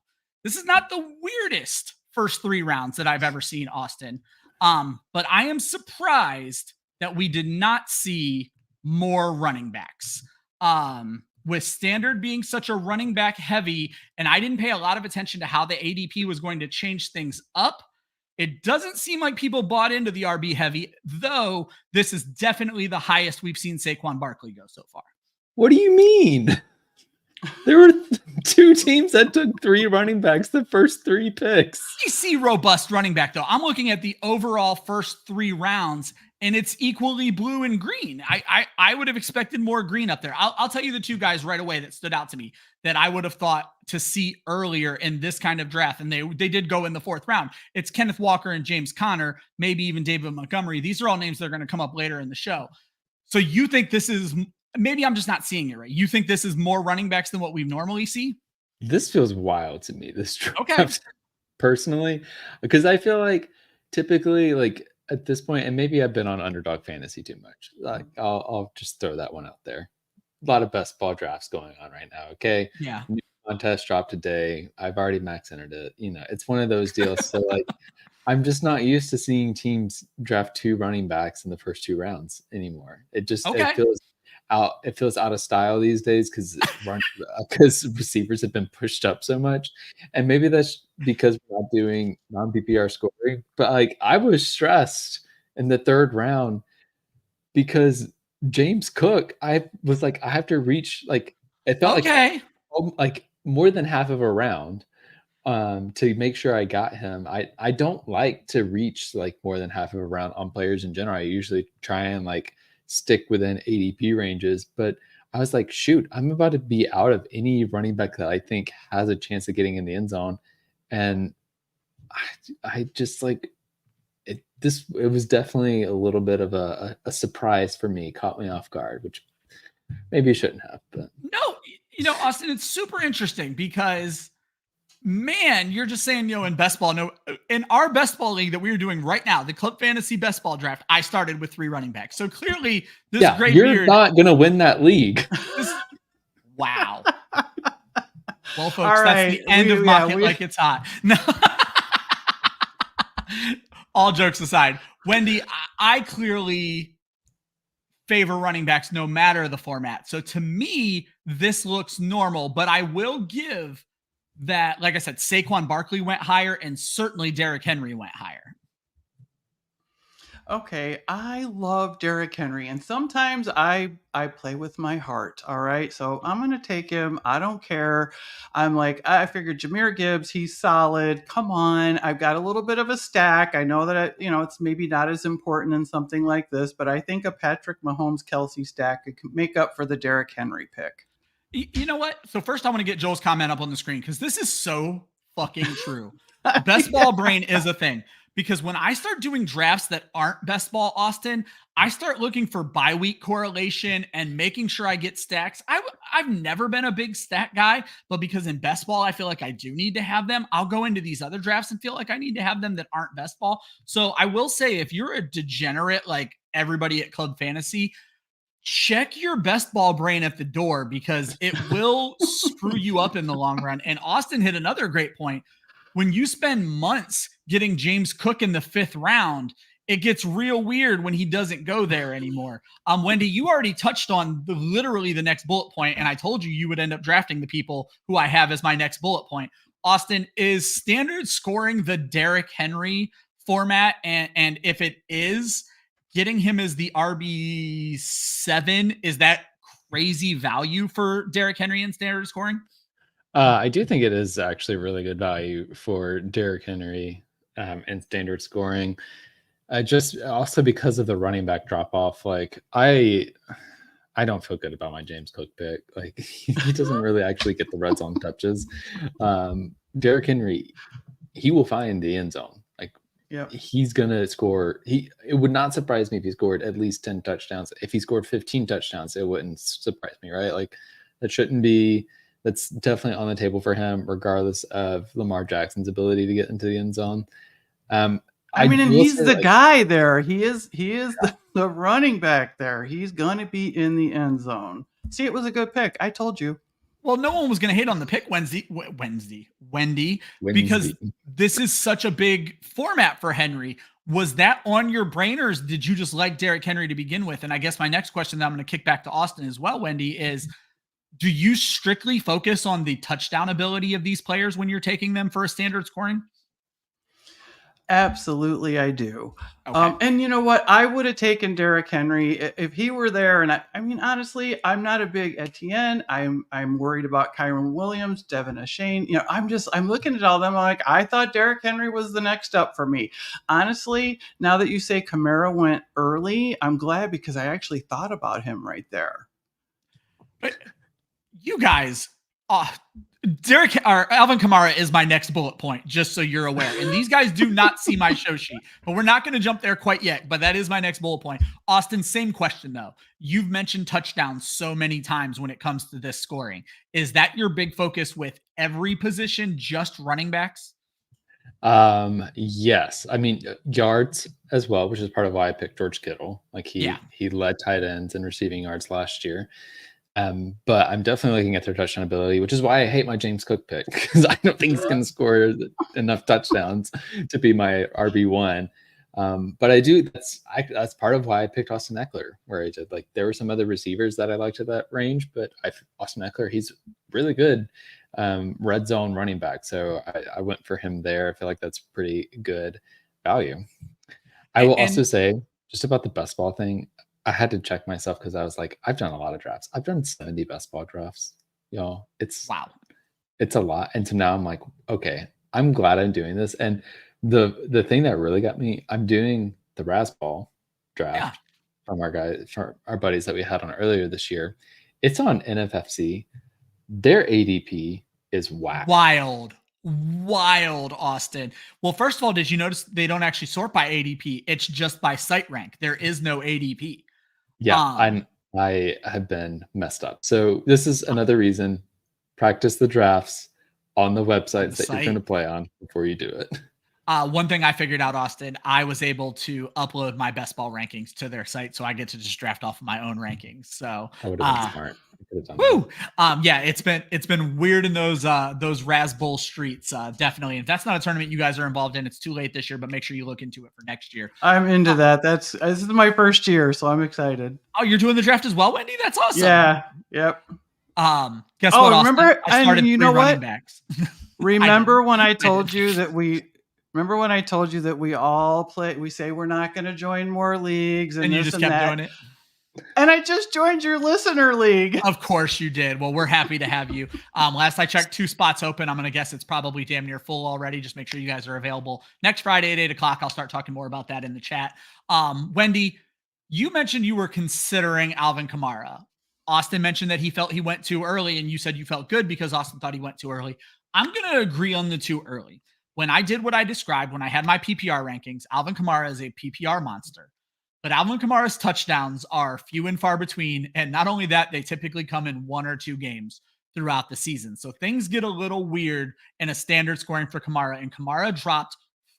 This is not the weirdest first 3 rounds that I've ever seen, Austin. But I am surprised that we did not see more running backs. With Standard being such a running back heavy, and I didn't pay a lot of attention to how the ADP was going to change things up. It doesn't seem like people bought into the RB heavy, though this is definitely the highest we've seen Saquon Barkley go so far. What do you mean? There were 2 teams that took 3 running backs the first 3 picks. You see robust running back, though. I'm looking at the overall first 3 rounds, and it's equally blue and green. I would have expected more green up there. I'll tell you the 2 guys right away that stood out to me that I would have thought to see earlier in this kind of draft, and they did go in the 4th round. It's Kenneth Walker and James Conner, maybe even David Montgomery. These are all names that are going to come up later in the show. So you think this is... Maybe I'm just not seeing it right. You think this is more running backs than what we normally see? This feels wild to me, this draft, okay. Personally, because I feel like typically, like at this point, and maybe I've been on underdog fantasy too much. Like I'll just throw that one out there. A lot of best ball drafts going on right now. Okay. Yeah. New contest dropped today. I've already max entered it. It's one of those deals. So like, I'm just not used to seeing teams draft 2 running backs in the first 2 rounds anymore. It just it feels out of style these days because receivers have been pushed up so much, and maybe that's because we're not doing non-PPR scoring. But like, I was stressed in the 3rd round because James Cook, I was like, I have to reach, like, it felt like more than half of a round to make sure I got him. I don't like to reach like more than half of a round on players in general. I usually try and like stick within ADP ranges, but I was like, shoot, I'm about to be out of any running back that I think has a chance of getting in the end zone. And I just like it. It was definitely a little bit of a surprise for me, caught me off guard, which maybe shouldn't have. But no, Austin, it's super interesting because, man, you're just saying, in best ball. No, in our best ball league that we are doing right now, the Club Fantasy Best Ball Draft, I started with 3 running backs. So clearly, this great you're not gonna win that league. Wow. Well, folks, that's the end of Mock It Like It's Hot. No. All jokes aside, Wendi, I clearly favor running backs no matter the format. So to me, this looks normal, but I will give that, like I said, Saquon Barkley went higher and certainly Derrick Henry went higher. Okay, I love Derrick Henry, and sometimes I play with my heart, all right? So I'm going to take him. I don't care. I'm like, I figured Jahmyr Gibbs, he's solid. Come on. I've got a little bit of a stack. I know that, it's maybe not as important in something like this, but I think a Patrick Mahomes-Kelsey stack could make up for the Derrick Henry pick. You know what? So first I want to get Joel's comment up on the screen because this is so fucking true. Best ball brain is a thing. Because when I start doing drafts that aren't best ball, Austin, I start looking for bye week correlation and making sure I get stacks. I've never been a big stack guy, but because in best ball, I feel like I do need to have them. I'll go into these other drafts and feel like I need to have them that aren't best ball. So I will say, if you're a degenerate like everybody at Club Fantasy, check your best ball brain at the door because it will screw you up in the long run. And Austin hit another great point. When you spend months getting James Cook in the 5th round, it gets real weird when he doesn't go there anymore. Wendi, you already touched on literally the next bullet point, and I told you would end up drafting the people who I have as my next bullet point. Austin, is standard scoring the Derrick Henry format? And if it is, getting him as the RB7, is that crazy value for Derrick Henry in standard scoring? I do think it is actually really good value for Derrick Henry in standard scoring. Just also because of the running back drop off. Like I don't feel good about my James Cook pick. Like he doesn't really actually get the red zone touches. Derrick Henry, he will find the end zone. Like he's gonna score. It would not surprise me if he scored at least 10 touchdowns. If he scored 15 touchdowns, it wouldn't surprise me, right? Like that shouldn't be. That's definitely on the table for him, regardless of Lamar Jackson's ability to get into the end zone. And he's the guy there. He is the running back there. He's going to be in the end zone. See, it was a good pick. I told you. Well, no one was going to hate on the pick, Wendi, because this is such a big format for Henry. Was that on your brain, or did you just like Derrick Henry to begin with? And I guess my next question that I'm going to kick back to Austin as well, Wendi, is do you strictly focus on the touchdown ability of these players when you're taking them for a standard scoring? Absolutely, I do. Okay. And you know what? I would have taken Derrick Henry if he were there. And I mean, honestly, I'm not a big Etienne. I'm worried about Kyron Williams, Devin Ashane. I'm looking at all of them. I'm like, I thought Derrick Henry was the next up for me. Honestly, now that you say Kamara went early, I'm glad because I actually thought about him right there. But you guys, Alvin Kamara is my next bullet point, just so you're aware. And these guys do not see my show sheet, but we're not going to jump there quite yet. But that is my next bullet point. Austin, same question though. You've mentioned touchdowns so many times when it comes to this scoring. Is that your big focus with every position, just running backs? Yes. I mean, yards as well, which is part of why I picked George Kittle. Like he led tight ends in receiving yards last year. But I'm definitely looking at their touchdown ability, which is why I hate my James Cook pick, because I don't think he's going to score enough touchdowns to be my RB1. But I do. That's part of why I picked Austin Eckler, where I did. Like there were some other receivers that I liked at that range, but Austin Eckler, he's really good red zone running back. So I went for him there. I feel like that's pretty good value. I will also say just about the best ball thing. I had to check myself because I was like, I've done a lot of drafts. I've done 70 best ball drafts. It's a lot. And so now I'm like, okay, I'm glad I'm doing this. And the thing that really got me, I'm doing the Razzball draft from our buddies that we had on earlier this year. It's on NFFC. Their ADP is whack. Wild, Austin. Well, first of all, did you notice they don't actually sort by ADP? It's just by site rank. There is no ADP. Yeah, I have been messed up. So this is another reason, practice the drafts on the websites that you're going to play on before you do it. One thing I figured out, Austin, I was able to upload my best ball rankings to their site, so I get to just draft off of my own rankings. So that would have been smart. Woo! Yeah, it's been weird in those Razzball streets, definitely. If that's not a tournament you guys are involved in, it's too late this year, but make sure you look into it for next year. I'm into that. This is my first year, so I'm excited. Oh, you're doing the draft as well, Wendi? That's awesome. Yeah. Yep. Guess what? Remember? Austin? I started and you know what? Backs. Remember when I told you that we all play? We say we're not going to join more leagues, and you just kept doing it. And I just joined your listener league. Of course you did. Well, we're happy to have you. Last I checked, 2 spots open. I'm going to guess it's probably damn near full already. Just make sure you guys are available next Friday at 8 o'clock. I'll start talking more about that in the chat. Wendi, you mentioned you were considering Alvin Kamara. Austin mentioned that he felt he went too early, and you said you felt good because Austin thought he went too early. I'm going to agree on the too early. When I did what I described, when I had my PPR rankings, Alvin Kamara is a PPR monster. But Alvin Kamara's touchdowns are few and far between. And not only that, they typically come in 1 or 2 games throughout the season. So things get a little weird in a standard scoring for Kamara. And Kamara dropped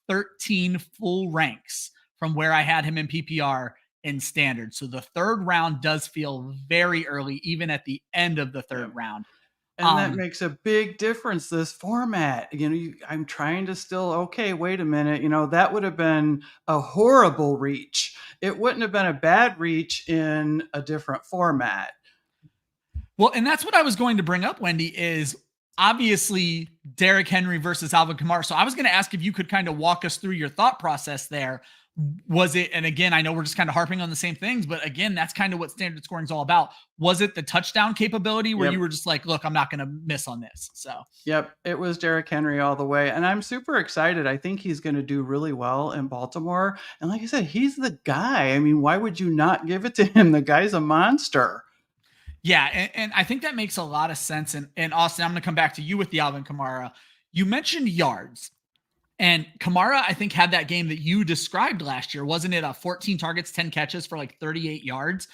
13 full ranks from where I had him in PPR in standard. So the 3rd round does feel very early, even at the end of the 3rd round. And that makes a big difference, this format. I'm trying to still, wait a minute. That would have been a horrible reach. It wouldn't have been a bad reach in a different format. Well, and that's what I was going to bring up, Wendi, is obviously Derrick Henry versus Alvin Kamara. So I was going to ask if you could kind of walk us through your thought process there. Was it, and again, I know we're just kind of harping on the same things, but again, that's kind of what standard scoring is all about. Was it the touchdown capability where you were just like, look, I'm not going to miss on this? So, yep, it was Derrick Henry all the way. And I'm super excited. I think he's going to do really well in Baltimore. And like I said, he's the guy. I mean, why would you not give it to him? The guy's a monster. Yeah. And I think that makes a lot of sense. And Austin, I'm going to come back to you with the Alvin Kamara. You mentioned yards. And Kamara, I think, had that game that you described last year. Wasn't it 14 targets, 10 catches for like 38 yards?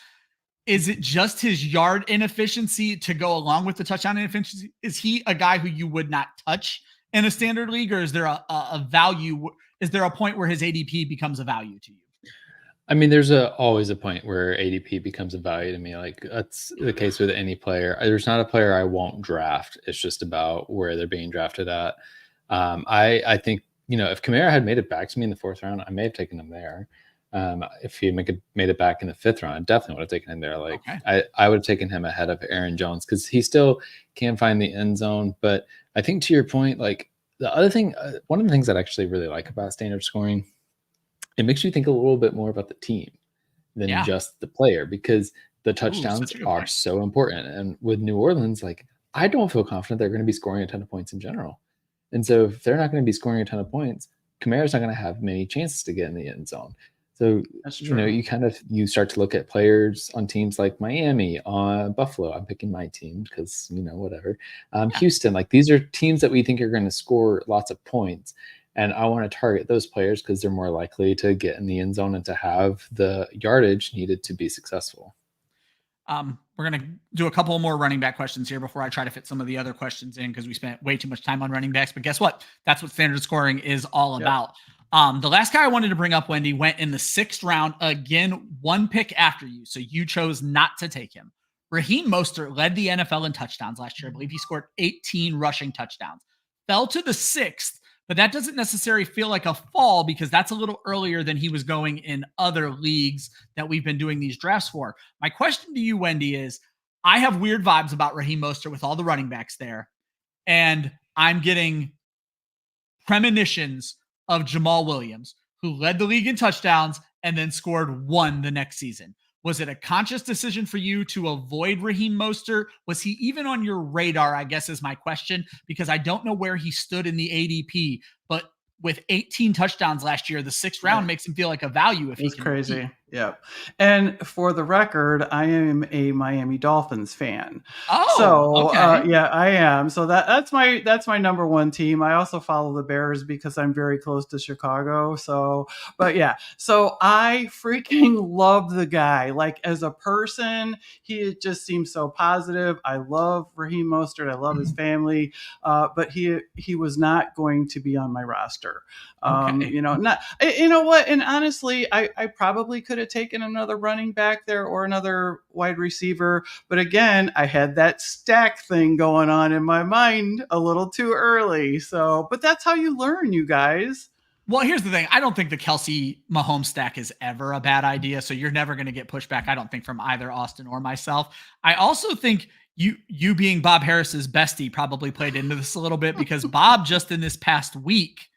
Is it just his yard inefficiency to go along with the touchdown inefficiency? Is he a guy who you would not touch in a standard league, or is there a value? Is there a point where his ADP becomes a value to you? I mean, there's always a point where ADP becomes a value to me. Like that's the case with any player. There's not a player I won't draft. It's just about where they're being drafted at. I think, if Kamara had made it back to me in the 4th round, I may have taken him there. If he made it back in the 5th round, I definitely would have taken him there. Like I would have taken him ahead of Aaron Jones because he still can find the end zone. But I think to your point, like the other thing, one of the things that I actually really like about standard scoring, it makes you think a little bit more about the team than just the player, because the touchdowns are so important. And with New Orleans, like, I don't feel confident they're going to be scoring a ton of points in general. And so if they're not going to be scoring a ton of points, Kamara's not going to have many chances to get in the end zone. So, you start to look at players on teams like Miami, Buffalo. I'm picking my team because, whatever. Houston, like, these are teams that we think are going to score lots of points. And I want to target those players because they're more likely to get in the end zone and to have the yardage needed to be successful. We're going to do a couple more running back questions here before I try to fit some of the other questions in, because we spent way too much time on running backs. But guess what? That's what standard scoring is all about. The last guy I wanted to bring up, Wendi, went in the 6th round. Again, 1 pick after you. So you chose not to take him. Raheem Mostert led the NFL in touchdowns last year. I believe he scored 18 rushing touchdowns. Fell to the 6th. But that doesn't necessarily feel like a fall, because that's a little earlier than he was going in other leagues that we've been doing these drafts for. My question to you, Wendi, is I have weird vibes about Raheem Mostert with all the running backs there. And I'm getting premonitions of Jamal Williams, who led the league in touchdowns and then scored 1 the next season. Was it a conscious decision for you to avoid Raheem Mostert? Was he even on your radar, I guess is my question, because I don't know where he stood in the ADP, but with 18 touchdowns last year, the 6th round makes him feel like a value. If it's crazy. Compete. Yeah. And for the record, I am a Miami Dolphins fan. Oh, so okay. Yeah, I am. So that's my number one team. I also follow the Bears because I'm very close to Chicago. So I freaking love the guy. Like, as a person, he just seems so positive. I love Raheem Mostert. I love his family. But he was not going to be on my roster. You know what? And honestly, I probably could have taken another running back there or another wide receiver. But again, I had that stack thing going on in my mind a little too early. So, but that's how you learn, you guys. Well, here's the thing. I don't think the Kelsey Mahomes stack is ever a bad idea. So you're never going to get pushback, I don't think, from either Austin or myself. I also think you being Bob Harris's bestie probably played into this a little bit, because Bob just in this past week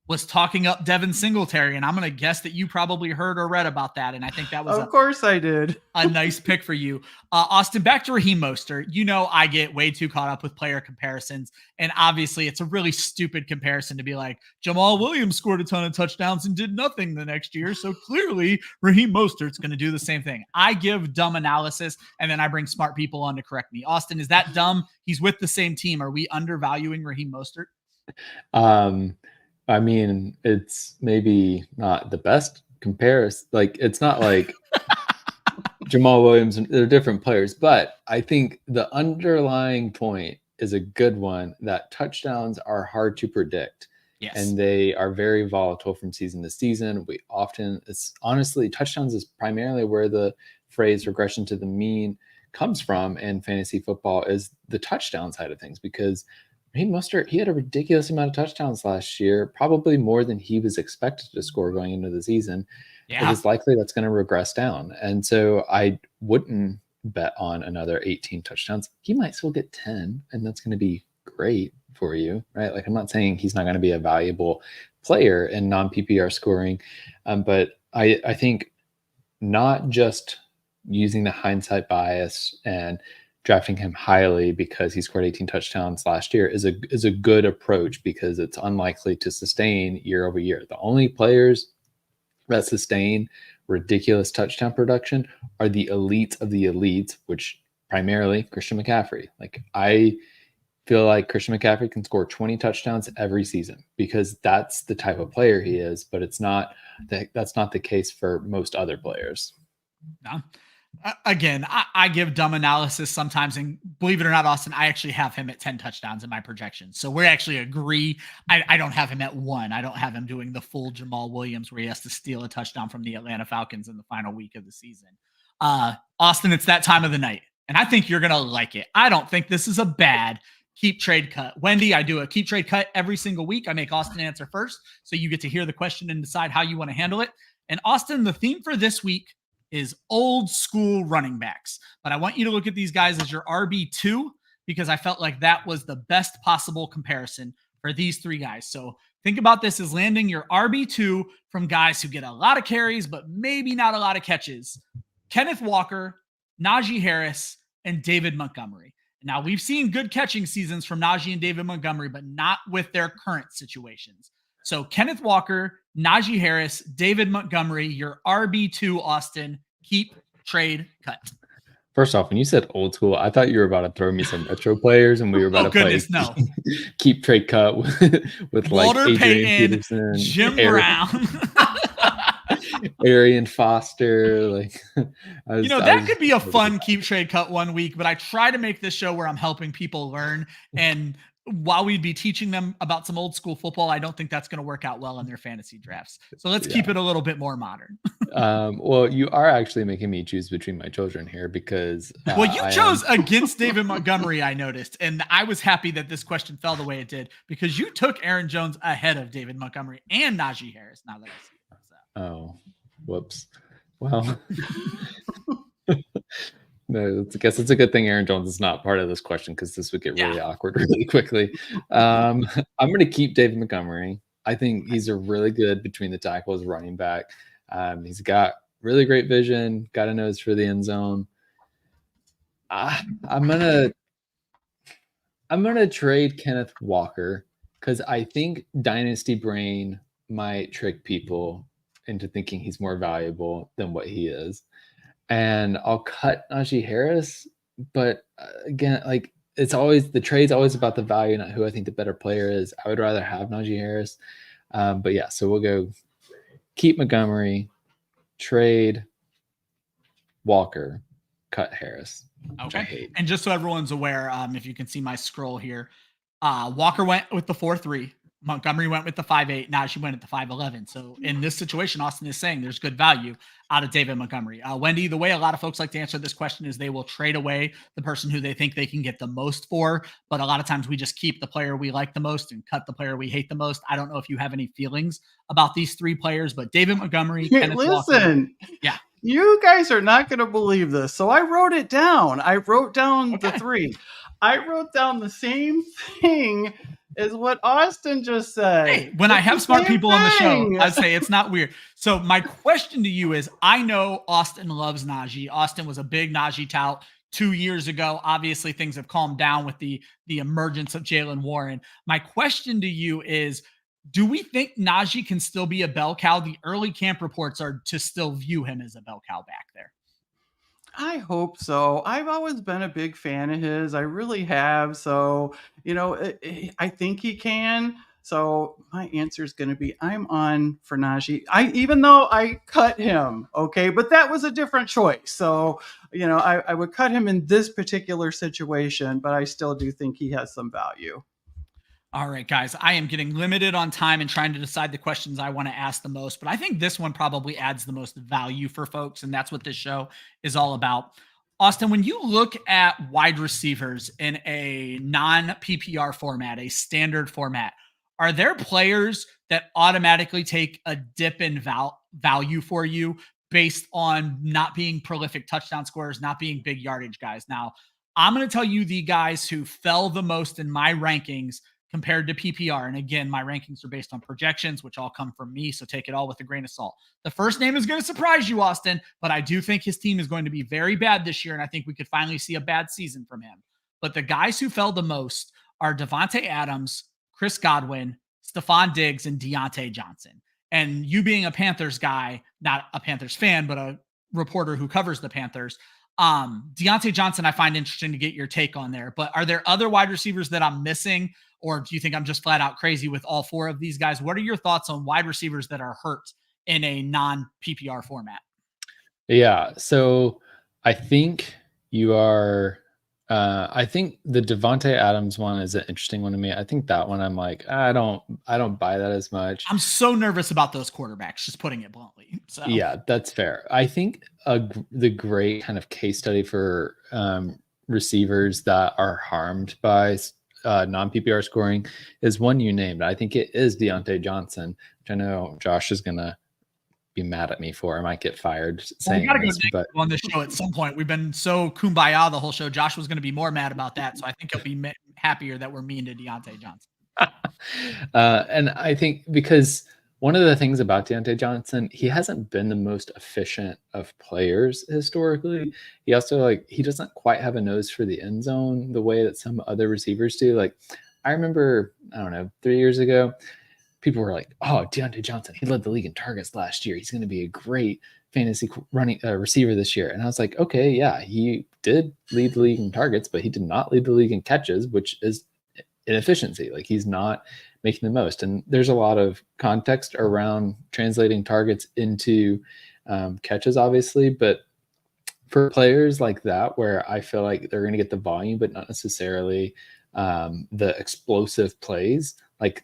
was talking up Devin Singletary, and I'm going to guess that you probably heard or read about that, and I think that was of course I did. A nice pick for you. Austin, back to Raheem Mostert. I get way too caught up with player comparisons, and obviously it's a really stupid comparison to be like, Jamal Williams scored a ton of touchdowns and did nothing the next year, so clearly Raheem Mostert's going to do the same thing. I give dumb analysis, and then I bring smart people on to correct me. Austin, is that dumb? He's with the same team. Are we undervaluing Raheem Mostert? I mean, it's maybe not the best comparison. Like, it's not like Jamal Williams, they're different players, but I think the underlying point is a good one, that touchdowns are hard to predict. Yes. And they are very volatile from season to season. Honestly, touchdowns is primarily where the phrase regression to the mean comes from in fantasy football, is the touchdown side of things, because Raheem Mostert, he had a ridiculous amount of touchdowns last year, probably more than he was expected to score going into the season. Yeah. It is likely that's going to regress down. And so I wouldn't bet on another 18 touchdowns. He might still get 10, and that's going to be great for you, right? Like, I'm not saying he's not going to be a valuable player in non-PPR scoring, but I think not just using the hindsight bias and drafting him highly because he scored 18 touchdowns last year is a good approach, because it's unlikely to sustain year over year. The only players that sustain ridiculous touchdown production are the elites of the elites, which primarily Christian McCaffrey. Like, I feel like Christian McCaffrey can score 20 touchdowns every season because that's the type of player he is, but that's not the case for most other players. No. Again, I give dumb analysis sometimes, and believe it or not, Austin, I actually have him at 10 touchdowns in my projections. So we actually agree. I don't have him at 1. I don't have him doing the full Jamal Williams where he has to steal a touchdown from the Atlanta Falcons in the final week of the season. Austin, it's that time of the night, and I think you're going to like it. I don't think this is a bad keep trade cut. Wendi, I do a keep trade cut every single week. I make Austin answer first, so you get to hear the question and decide how you want to handle it. And Austin, the theme for this week is old school running backs. But I want you to look at these guys as your RB2, because I felt like that was the best possible comparison for these three guys. So think about this as landing your RB2 from guys who get a lot of carries, but maybe not a lot of catches. Kenneth Walker, Najee Harris, and David Montgomery. Now, we've seen good catching seasons from Najee and David Montgomery, but not with their current situations. So Kenneth Walker, Najee Harris, David Montgomery, your RB2, Austin. Keep, trade, cut. First off, when you said old school, I thought you were about to throw me some retro players, and we were about to play no. keep, trade, cut with Walter like Adrian Payton, Peterson, Jim Brown. Arian Foster, like that could be a fun keep, trade, cut one week, but I try to make this show where I'm helping people learn, and while we'd be teaching them about some old school football, I don't think that's going to work out well in their fantasy drafts. So let's keep it a little bit more modern. Well, you are actually making me choose between my children here because you chose against David Montgomery, I noticed, and I was happy that this question fell the way it did because you took Aaron Jones ahead of David Montgomery and Najee Harris. Now that I see it. So. Oh, whoops. Well, no, I guess it's a good thing Aaron Jones is not part of this question because this would get really awkward really quickly. I'm going to keep David Montgomery. I think he's a really good between the tackles running back. He's got really great vision, got a nose for the end zone. I'm gonna trade Kenneth Walker because I think Dynasty Brain might trick people into thinking he's more valuable than what he is. And I'll cut Najee Harris, but again, like it's always the trade's always about the value, not who I think the better player is. I would rather have Najee Harris, but yeah. So we'll go keep Montgomery, trade Walker, cut Harris. Okay, and just so everyone's aware, if you can see my scroll here, Walker went with the 4-3. Montgomery went with the 5'8". Najee went at the 5'11". So in this situation, Austin is saying there's good value out of David Montgomery. Wendi, the way a lot of folks like to answer this question is they will trade away the person who they think they can get the most for. But a lot of times we just keep the player we like the most and cut the player we hate the most. I don't know if you have any feelings about these three players, but David Montgomery, Kenneth Walker. Yeah. You guys are not going to believe this. So I wrote it down. I wrote down the three. I wrote down the same thing is what Austin just said. Hey, when I have smart people on the show, I say it's not weird. So my question to you is, I know Austin loves Najee. Austin was a big Najee tout 2 years ago. Obviously, things have calmed down with the emergence of Jaylen Warren. My question to you is, do we think Najee can still be a bell cow? The early camp reports are to still view him as a bell cow back there. I hope so. I've always been a big fan of his. I really have. So, I think he can. So my answer is going to be I'm on for Najee. Even though I cut him, okay, but that was a different choice. So, I would cut him in this particular situation, but I still do think he has some value. All right, guys, I am getting limited on time and trying to decide the questions I want to ask the most, but I think this one probably adds the most value for folks, and that's what this show is all about. Austin, when you look at wide receivers in a non-PPR format, a standard format, are there players that automatically take a dip in value for you based on not being prolific touchdown scorers, not being big yardage guys? Now, I'm going to tell you the guys who fell the most in my rankings compared to PPR. And again, my rankings are based on projections, which all come from me. So take it all with a grain of salt. The first name is going to surprise you, Austin, but I do think his team is going to be very bad this year. And I think we could finally see a bad season from him. But the guys who fell the most are Davante Adams, Chris Godwin, Stephon Diggs, and Deontay Johnson. And you being a Panthers guy, not a Panthers fan, but a reporter who covers the Panthers, Deontay Johnson, I find interesting to get your take on there. But are there other wide receivers that I'm missing? Or do you think I'm just flat out crazy with all four of these guys? What are your thoughts on wide receivers that are hurt in a non-PPR format? Yeah, so I think you are I think the Davante Adams one is an interesting one to me. I think that one I'm like, I don't buy that as much. I'm so nervous about those quarterbacks, just putting it bluntly. So yeah, that's fair. I think the great kind of case study for receivers that are harmed by non-PPR scoring is one you named. I think it is Deontay Johnson, which I know Josh is going to be mad at me for. I might get fired saying this, but on this show at some point. We've been so kumbaya the whole show. Josh was going to be more mad about that. So I think he'll be happier that we're mean to Deontay Johnson. And I think because one of the things about Deontay Johnson, he hasn't been the most efficient of players historically. He also he doesn't quite have a nose for the end zone the way that some other receivers do. Like I remember, I don't know, 3 years ago, people were like, "Oh, Deontay Johnson, he led the league in targets last year. He's going to be a great fantasy running receiver this year." And I was like, "Okay, yeah, he did lead the league in targets, but he did not lead the league in catches, which is inefficiency. Like he's not making the most." And there's a lot of context around translating targets into catches, obviously, but for players like that, where I feel like they're going to get the volume, but not necessarily the explosive plays, like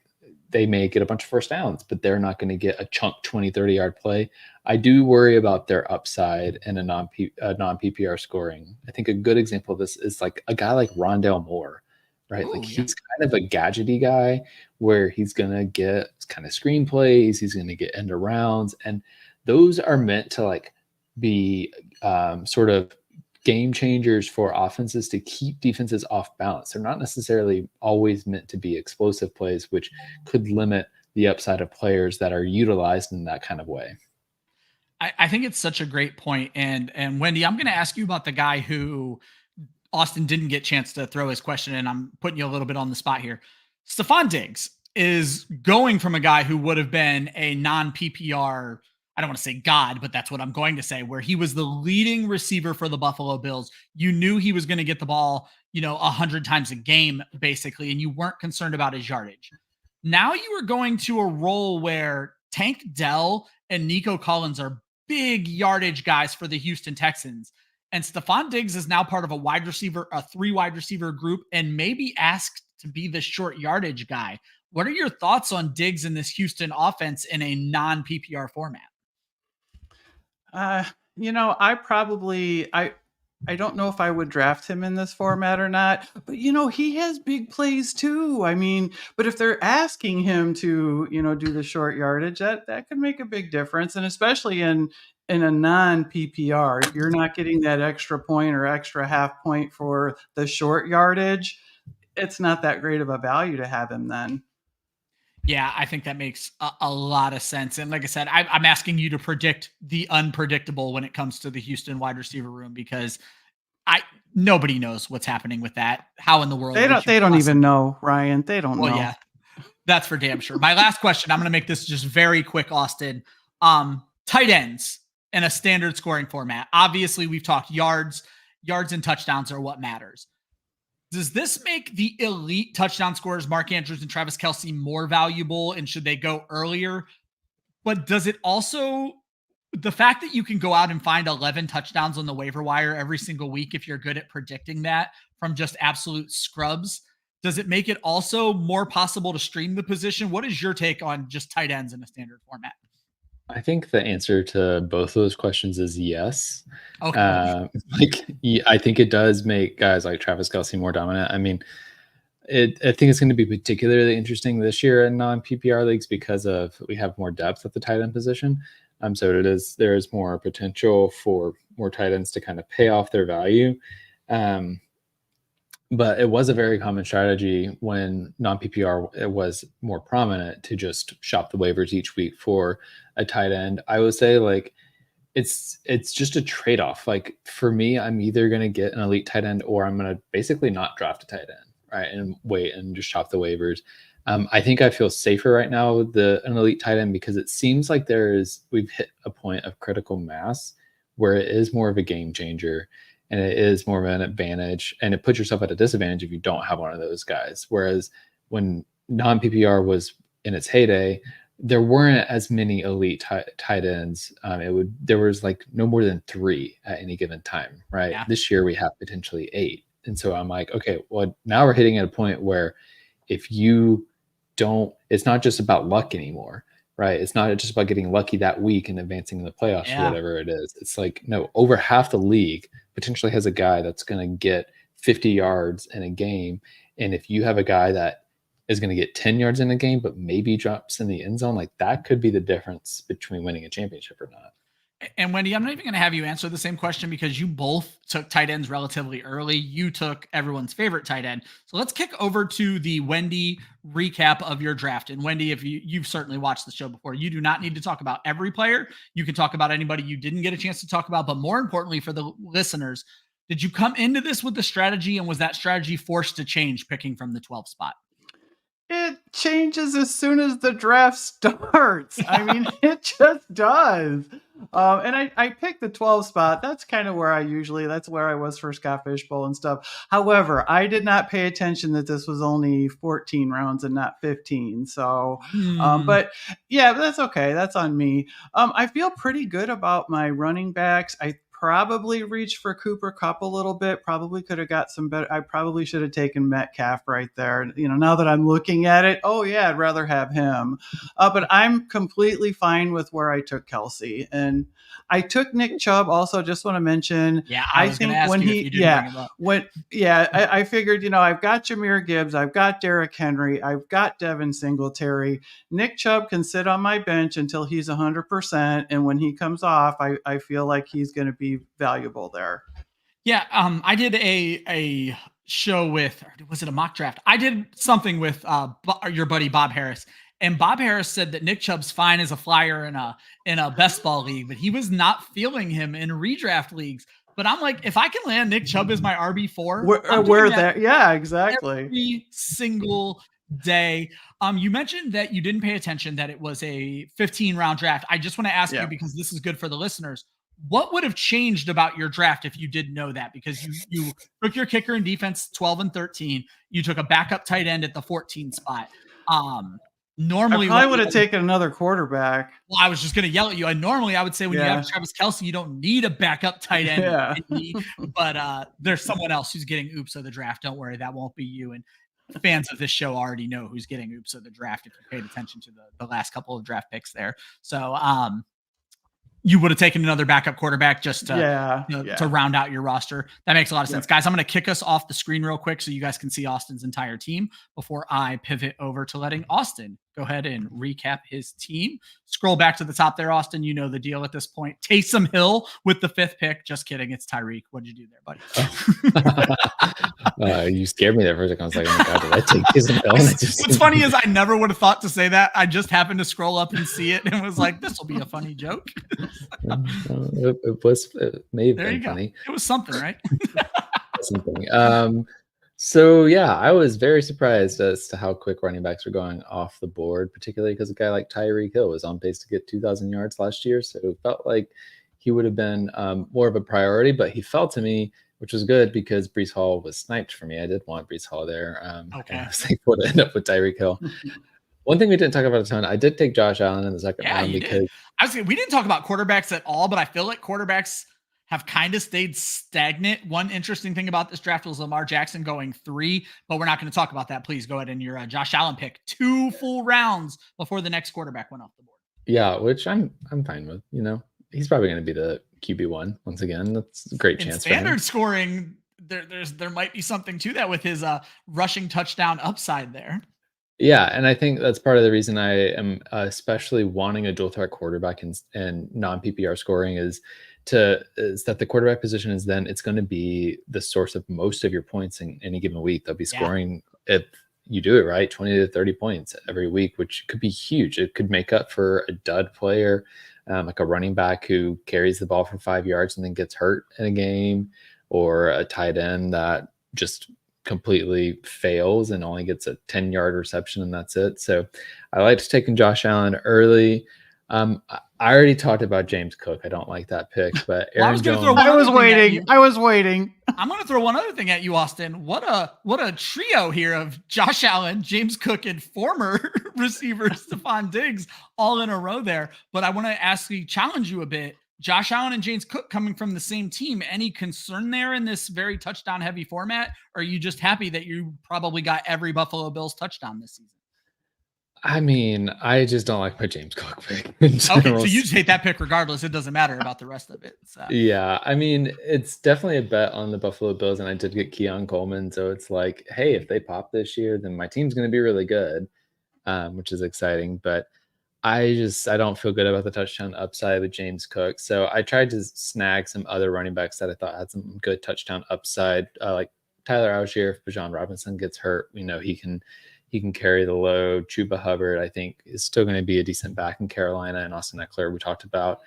they may get a bunch of first downs, but they're not going to get a chunk 20, 30-yard play. I do worry about their upside in a non-PPR scoring. I think a good example of this is like a guy like Rondale Moore, right? Ooh, like yeah. he's kind of a gadgety guy where he's going to get kind of screen plays. He's going to get end arounds. And those are meant to like be sort of game changers for offenses to keep defenses off balance. They're not necessarily always meant to be explosive plays, which could limit the upside of players that are utilized in that kind of way. I think it's such a great point. And Wendi, I'm going to ask you about the guy who Austin didn't get a chance to throw his question in. I'm putting you a little bit on the spot here. Stephon Diggs is going from a guy who would have been a non-PPR, I don't want to say God, but that's what I'm going to say, where he was the leading receiver for the Buffalo Bills. You knew he was going to get the ball, 100 times a game, basically, and you weren't concerned about his yardage. Now you are going to a role where Tank Dell and Nico Collins are big yardage guys for the Houston Texans. And Stephon Diggs is now part of a 3 wide receiver group and maybe asked to be the short yardage guy. What are your thoughts on Diggs in this Houston offense in a non-PPR format? I don't know if I would draft him in this format or not, but he has big plays too. I mean, but if they're asking him to, do the short yardage, that could make a big difference. And especially in a non-PPR, you're not getting that extra point or extra half point for the short yardage. It's not that great of a value to have him then. Yeah, I think that makes a lot of sense. And like I said, I'm asking you to predict the unpredictable when it comes to the Houston wide receiver room, because nobody knows what's happening with that. How in the world They don't even know, Ryan. They don't know. Yeah, that's for damn sure. My last question, I'm going to make this just very quick, Austin. Tight ends in a standard scoring format. Obviously, we've talked yards and touchdowns are what matters. Does this make the elite touchdown scorers, Mark Andrews and Travis Kelce, more valuable? And should they go earlier? But does it also, the fact that you can go out and find 11 touchdowns on the waiver wire every single week, if you're good at predicting that from just absolute scrubs, does it make it also more possible to stream the position? What is your take on just tight ends in a standard format? I think the answer to both of those questions is yes. Okay. I think it does make guys like Travis Kelce more dominant. I mean, I think it's going to be particularly interesting this year in non-PPR leagues because we have more depth at the tight end position. So there is more potential for more tight ends to kind of pay off their value. But it was a very common strategy when non-PPR it was more prominent to just shop the waivers each week for a tight end. I would say it's just a trade-off. Like for me, I'm either going to get an elite tight end or I'm going to basically not draft a tight end, right? And wait and just shop the waivers. I think I feel safer right now with an elite tight end because it seems like we've hit a point of critical mass where it is more of a game changer. And it is more of an advantage, and it puts yourself at a disadvantage if you don't have one of those guys. Whereas when non-PPR was in its heyday, there weren't as many elite tight ends. There was like no more than 3 at any given time, right? Yeah. This year we have potentially 8. And so I'm like, okay, well, now we're hitting at a point where if you don't, it's not just about luck anymore, right? It's not just about getting lucky that week and advancing in the playoffs or whatever it is. It's like, no, over half the league potentially has a guy that's going to get 50 yards in a game. And if you have a guy that is going to get 10 yards in a game, but maybe drops in the end zone, like that could be the difference between winning a championship or not. And Wendi, I'm not even going to have you answer the same question because you both took tight ends relatively early. You took everyone's favorite tight end. So let's kick over to the Wendi recap of your draft. And Wendi, if you've certainly watched the show before, you do not need to talk about every player. You can talk about anybody you didn't get a chance to talk about. But more importantly for the listeners, did you come into this with the strategy, and was that strategy forced to change picking from the 12 spot? It changes as soon as the draft starts. I mean, it just does. And I picked the 12 spot. That's kind of where that's where I was for Scott Fishbowl and stuff. However, I did not pay attention that this was only 14 rounds and not 15. So, but yeah, that's okay. That's on me. I feel pretty good about my running backs. I probably reached for Cooper Kupp a little bit. Probably could have got some better. I probably should have taken Metcalf right there. Now that I'm looking at it, oh yeah, I'd rather have him. But I'm completely fine with where I took Kelsey, and I took Nick Chubb. Also, just want to mention, yeah, I think when I figured, I've got Jahmyr Gibbs, I've got Derrick Henry, I've got Devin Singletary. Nick Chubb can sit on my bench until he's 100%, and when he comes off, I feel like he's going to be valuable there. Yeah, I did a show with, or was it a mock draft? I did something with your buddy Bob Harris, and Bob Harris said that Nick Chubb's fine as a flyer in a best ball league, but he was not feeling him in redraft leagues. But I'm like, if I can land Nick Chubb as my RB4, we're there. Yeah, exactly. Every single day. You mentioned that you didn't pay attention that it was a 15-round draft. I just want to ask you, because this is good for the listeners, what would have changed about your draft if you didn't know that? Because you took your kicker and defense 12 and 13. You took a backup tight end at the 14 spot. Normally, I probably would have taken another quarterback. Well, I was just going to yell at you. Normally, I would say when you have Travis Kelce, you don't need a backup tight end. But there's someone else who's getting oops of the draft. Don't worry, that won't be you. And fans of this show already know who's getting oops of the draft if you paid attention to the last couple of draft picks there. So you would have taken another backup quarterback just to round out your roster. That makes a lot of sense. Guys, I'm going to kick us off the screen real quick so you guys can see Austin's entire team before I pivot over to letting Austin go ahead and recap his team. Scroll back to the top there, Austin. You know the deal at this point. Taysom Hill with the 5th pick. Just kidding. It's Tyreek. What'd you do there, buddy? You scared me there for a second. I was like, oh my God, did I take Taysom Hill? What's funny is I never would have thought to say that. I just happened to scroll up and see it and was like, this will be a funny joke. It may have been funny. It was something, right? Something. So yeah, I was very surprised as to how quick running backs were going off the board, particularly because a guy like Tyreek Hill was on pace to get 2,000 yards last year. So it felt like he would have been more of a priority, but he fell to me, which was good because Breece Hall was sniped for me. I did want Breece Hall there. I was thankful to end up with Tyreek Hill. One thing we didn't talk about a ton, I did take Josh Allen in the second round because we didn't talk about quarterbacks at all, but I feel like quarterbacks have kind of stayed stagnant. One interesting thing about this draft was Lamar Jackson going 3, but we're not going to talk about that. Please go ahead and your Josh Allen pick 2 full rounds before the next quarterback went off the board. Yeah, which I'm fine with. He's probably going to be the QB1 once again. That's a great chance. Standard scoring, there might be something to that with his rushing touchdown upside there. Yeah, and I think that's part of the reason I am especially wanting a dual threat quarterback and non-PPR scoring is that the quarterback position is then it's going to be the source of most of your points in any given week. They'll be scoring, if you do it right, 20 to 30 points every week, which could be huge. It could make up for a dud player, like a running back who carries the ball for 5 yards and then gets hurt in a game, or a tight end that just completely fails and only gets a 10-yard reception and that's it. So I liked taking Josh Allen early. I already talked about James Cook. I don't like that pick, but Aaron Jones. I was waiting. I'm going to throw one other thing at you, Austin. What a trio here of Josh Allen, James Cook, and former receiver Stephon Diggs all in a row there. But I want to challenge you a bit. Josh Allen and James Cook coming from the same team. Any concern there in this very touchdown heavy format? Or are you just happy that you probably got every Buffalo Bills touchdown this season? I mean, I just don't like my James Cook pick. Okay, so you just hate that pick regardless. It doesn't matter about the rest of it. So. Yeah, I mean, it's definitely a bet on the Buffalo Bills, and I did get Keon Coleman, so it's like, hey, if they pop this year, then my team's going to be really good, which is exciting. But I don't feel good about the touchdown upside with James Cook. So I tried to snag some other running backs that I thought had some good touchdown upside, like Tyler Algier. If Bijan Robinson gets hurt, he can carry the load. Chuba Hubbard, I think, is still going to be a decent back in Carolina, and Austin Eckler we talked about.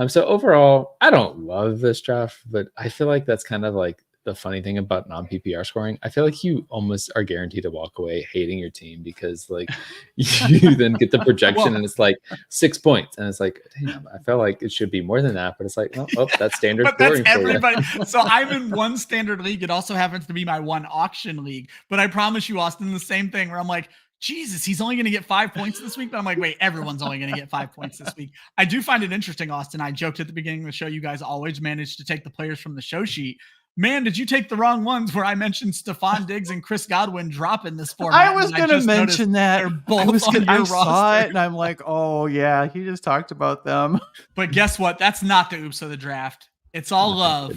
So overall, I don't love this draft, but I feel like that's kind of like the funny thing about non-PPR scoring. I feel like you almost are guaranteed to walk away hating your team because like you then get the projection and it's like 6 points. And it's like, damn, I felt like it should be more than that. But it's like, oh, that's standard but scoring. That's everybody. So I'm in one standard league. It also happens to be my one auction league. But I promise you, Austin, the same thing where I'm like, Jesus, he's only going to get 5 points this week. But I'm like, wait, everyone's only going to get 5 points this week. I do find it interesting, Austin. I joked at the beginning of the show, you guys always manage to take the players from the show sheet. Man, did you take the wrong ones where I mentioned Stephon Diggs and Chris Godwin drop in this format? I was going to mention that. I saw it and I'm like, oh yeah, he just talked about them. But guess what? That's not the oops of the draft. It's all love.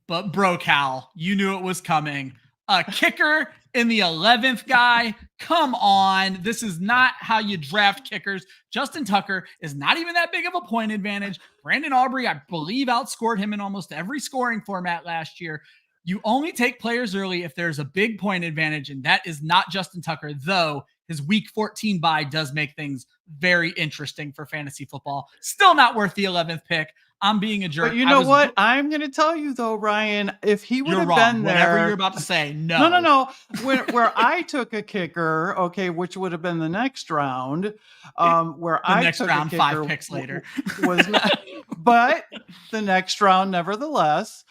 But bro, Cal, you knew it was coming. A kicker in the 11th guy. Come on. This is not how you draft kickers. Justin Tucker is not even that big of a point advantage. Brandon Aubrey, I believe, outscored him in almost every scoring format last year. You only take players early if there's a big point advantage, and that is not Justin Tucker, though his week 14 bye does make things very interesting for fantasy football. Still not worth the 11th pick. I'm being a jerk. But you know what? I'm going to tell you though, Ryan, if he would have been there. Whatever you're about to say, no. No. Where I took a kicker, okay, which would have been the next round, where I next took round, a kicker 5 picks later. Was not, but the next round, nevertheless,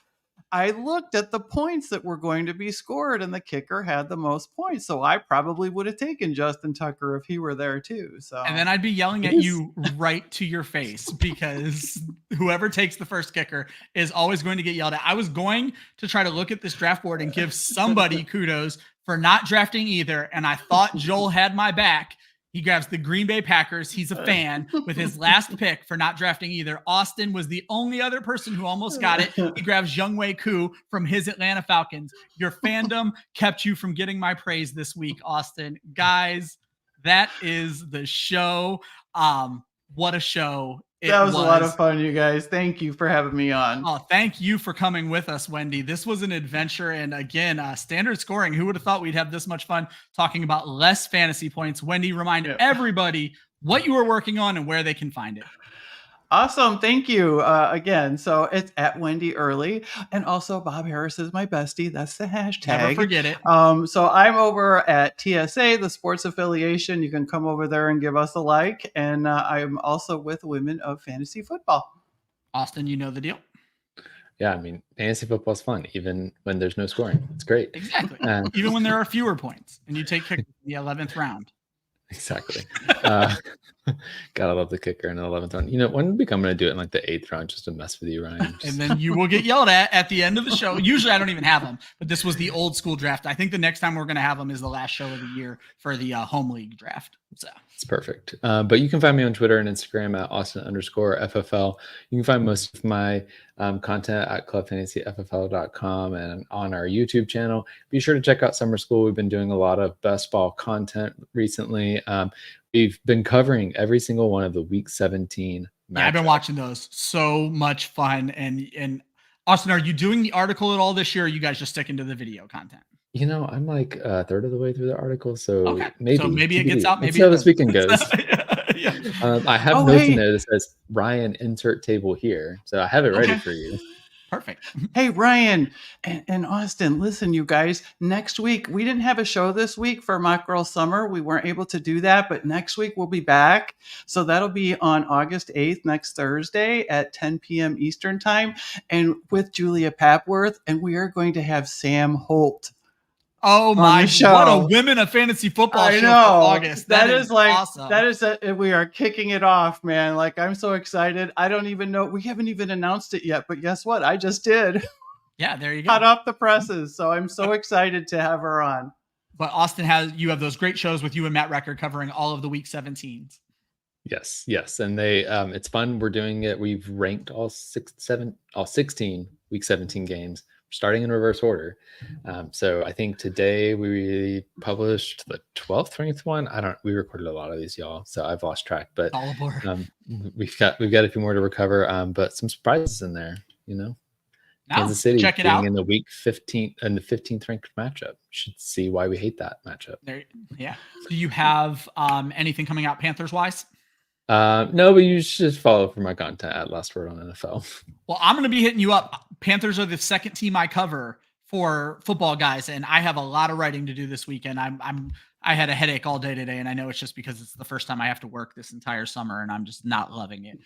I looked at the points that were going to be scored, and the kicker had the most points. So I probably would have taken Justin Tucker if he were there too. So, and then I'd be yelling at you right to your face because whoever takes the first kicker is always going to get yelled at. I was going to try to look at this draft board and give somebody kudos for not drafting either, and I thought Joel had my back. He grabs the Green Bay Packers. He's a fan with his last pick for not drafting either. Austin was the only other person who almost got it. He grabs Younghoe Koo from his Atlanta Falcons. Your fandom kept you from getting my praise this week, Austin. Guys, that is the show. What a show. That was a lot of fun, you guys. Thank you for having me on. Oh, thank you for coming with us, Wendi. This was an adventure. And again, standard scoring. Who would have thought we'd have this much fun talking about less fantasy points? Wendi, remind everybody what you are working on and where they can find it. Awesome. Thank you again. So it's at Wendi Early. And also Bob Harris is my bestie. That's the hashtag. Never forget it. So I'm over at TSA, the sports affiliation. You can come over there and give us a like. And I'm also with Women of Fantasy Football. Austin, you know the deal. Yeah, I mean, fantasy football is fun, even when there's no scoring. It's great. Exactly. Even when there are fewer points and you take kick the 11th round. Exactly. Gotta love the kicker in the 11th round. When I'm going to do it in like the 8th round just to mess with you, Ryan. And then you will get yelled at the end of the show. Usually I don't even have them, but this was the old school draft. I think the next time we're going to have them is the last show of the year for the home league draft. So it's perfect. But you can find me on Twitter and Instagram at Austin_FFL. You can find most of my content at clubfantasyffl.com and on our YouTube channel. Be sure to check out Summer School. We've been doing a lot of best ball content recently. We've been covering every single one of the week 17 matchups. Yeah, I've been watching those. So much fun. And Austin, are you doing the article at all this year? Or are you guys just sticking to the video content? I'm like a third of the way through the article, so okay. maybe it gets out. Maybe let's see how this weekend goes. Yeah. I have notes in there that says Ryan insert table here, so I have it ready for you. Perfect. Hey, Ryan and Austin, listen, you guys, next week, we didn't have a show this week for Mock Girl Summer. We weren't able to do that, but next week we'll be back. So that'll be on August 8th, next Thursday at 10 p.m. Eastern time, and with Julia Papworth, and we are going to have Sam Holt. Oh my, what a Women of Fantasy Football show for August. That is like awesome. We are kicking it off, man. Like, I'm so excited. I don't even know. We haven't even announced it yet, but guess what? I just did. Yeah, there you go. Hot off the presses. So I'm so excited to have her on. But Austin you have those great shows with you and Matt Record covering all of the week 17s. Yes. And they, it's fun. We're doing it. We've ranked all 16 week 17 games. starting in reverse order. So I think today we published the 12th ranked one. We recorded a lot of these, y'all, so I've lost track, but all aboard. We've got a few more to recover, but some surprises in there, Kansas City check it being out in the week 15 and the 15th ranked matchup. Should see why we hate that matchup. Yeah. Do you have anything coming out Panthers wise? No, but you should follow for my content at Last Word on NFL. Well, I'm going to be hitting you up. Panthers are the second team I cover for football guys, and I have a lot of writing to do this weekend. I had a headache all day today, and I know it's just because it's the first time I have to work this entire summer, and I'm just not loving it.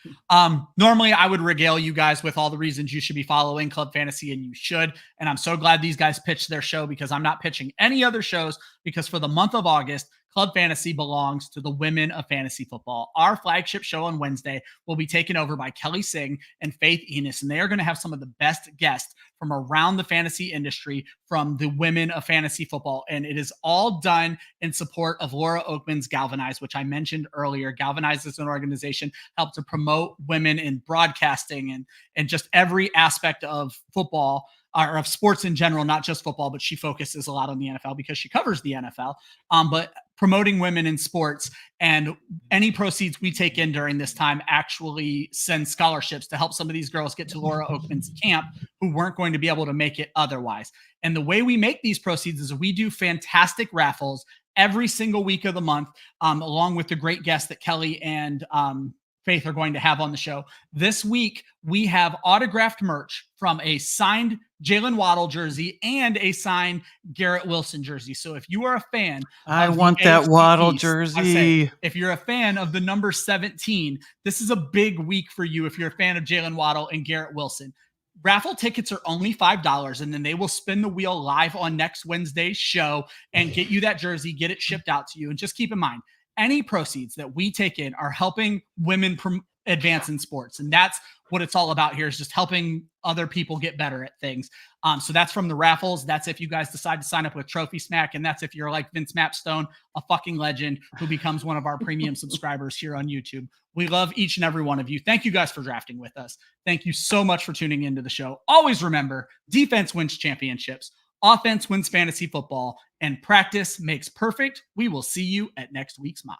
Normally, I would regale you guys with all the reasons you should be following Club Fantasy, and you should. And I'm so glad these guys pitched their show because I'm not pitching any other shows, because for the month of August, Club Fantasy belongs to the women of fantasy football. Our flagship show on Wednesday will be taken over by Kelly Singh and Faith Enos, and they are going to have some of the best guests from around the fantasy industry from the women of fantasy football. And it is all done in support of Laura Oakman's GALvanize, which I mentioned earlier. GALvanize is an organization helped to promote women in broadcasting and just every aspect of football, or of sports in general, not just football, but she focuses a lot on the NFL because she covers the NFL, but promoting women in sports. And any proceeds we take in during this time actually send scholarships to help some of these girls get to Laura Oakman's camp who weren't going to be able to make it otherwise. And the way we make these proceeds is we do fantastic raffles every single week of the month, along with the great guests that Kelly and Faith are going to have on the show. This week, we have autographed merch from a signed Jaylen Waddle jersey and a signed Garrett Wilson jersey. So if you are a fan, I want that Waddle East, jersey. If you're a fan of the number 17, this is a big week for you. If you're a fan of Jaylen Waddle and Garrett Wilson, raffle tickets are only $5, and then they will spin the wheel live on next Wednesday's show and get you that jersey, get it shipped out to you. And just keep in mind, any proceeds that we take in are helping women advance in sports. And that's what it's all about here, is just helping other people get better at things. So that's from the raffles. That's if you guys decide to sign up with TrophySmack. And that's if you're like Vince Mapstone, a fucking legend who becomes one of our premium subscribers here on YouTube. We love each and every one of you. Thank you guys for drafting with us. Thank you so much for tuning into the show. Always remember, defense wins championships. Offense wins fantasy football, and practice makes perfect. We will see you at next week's mock.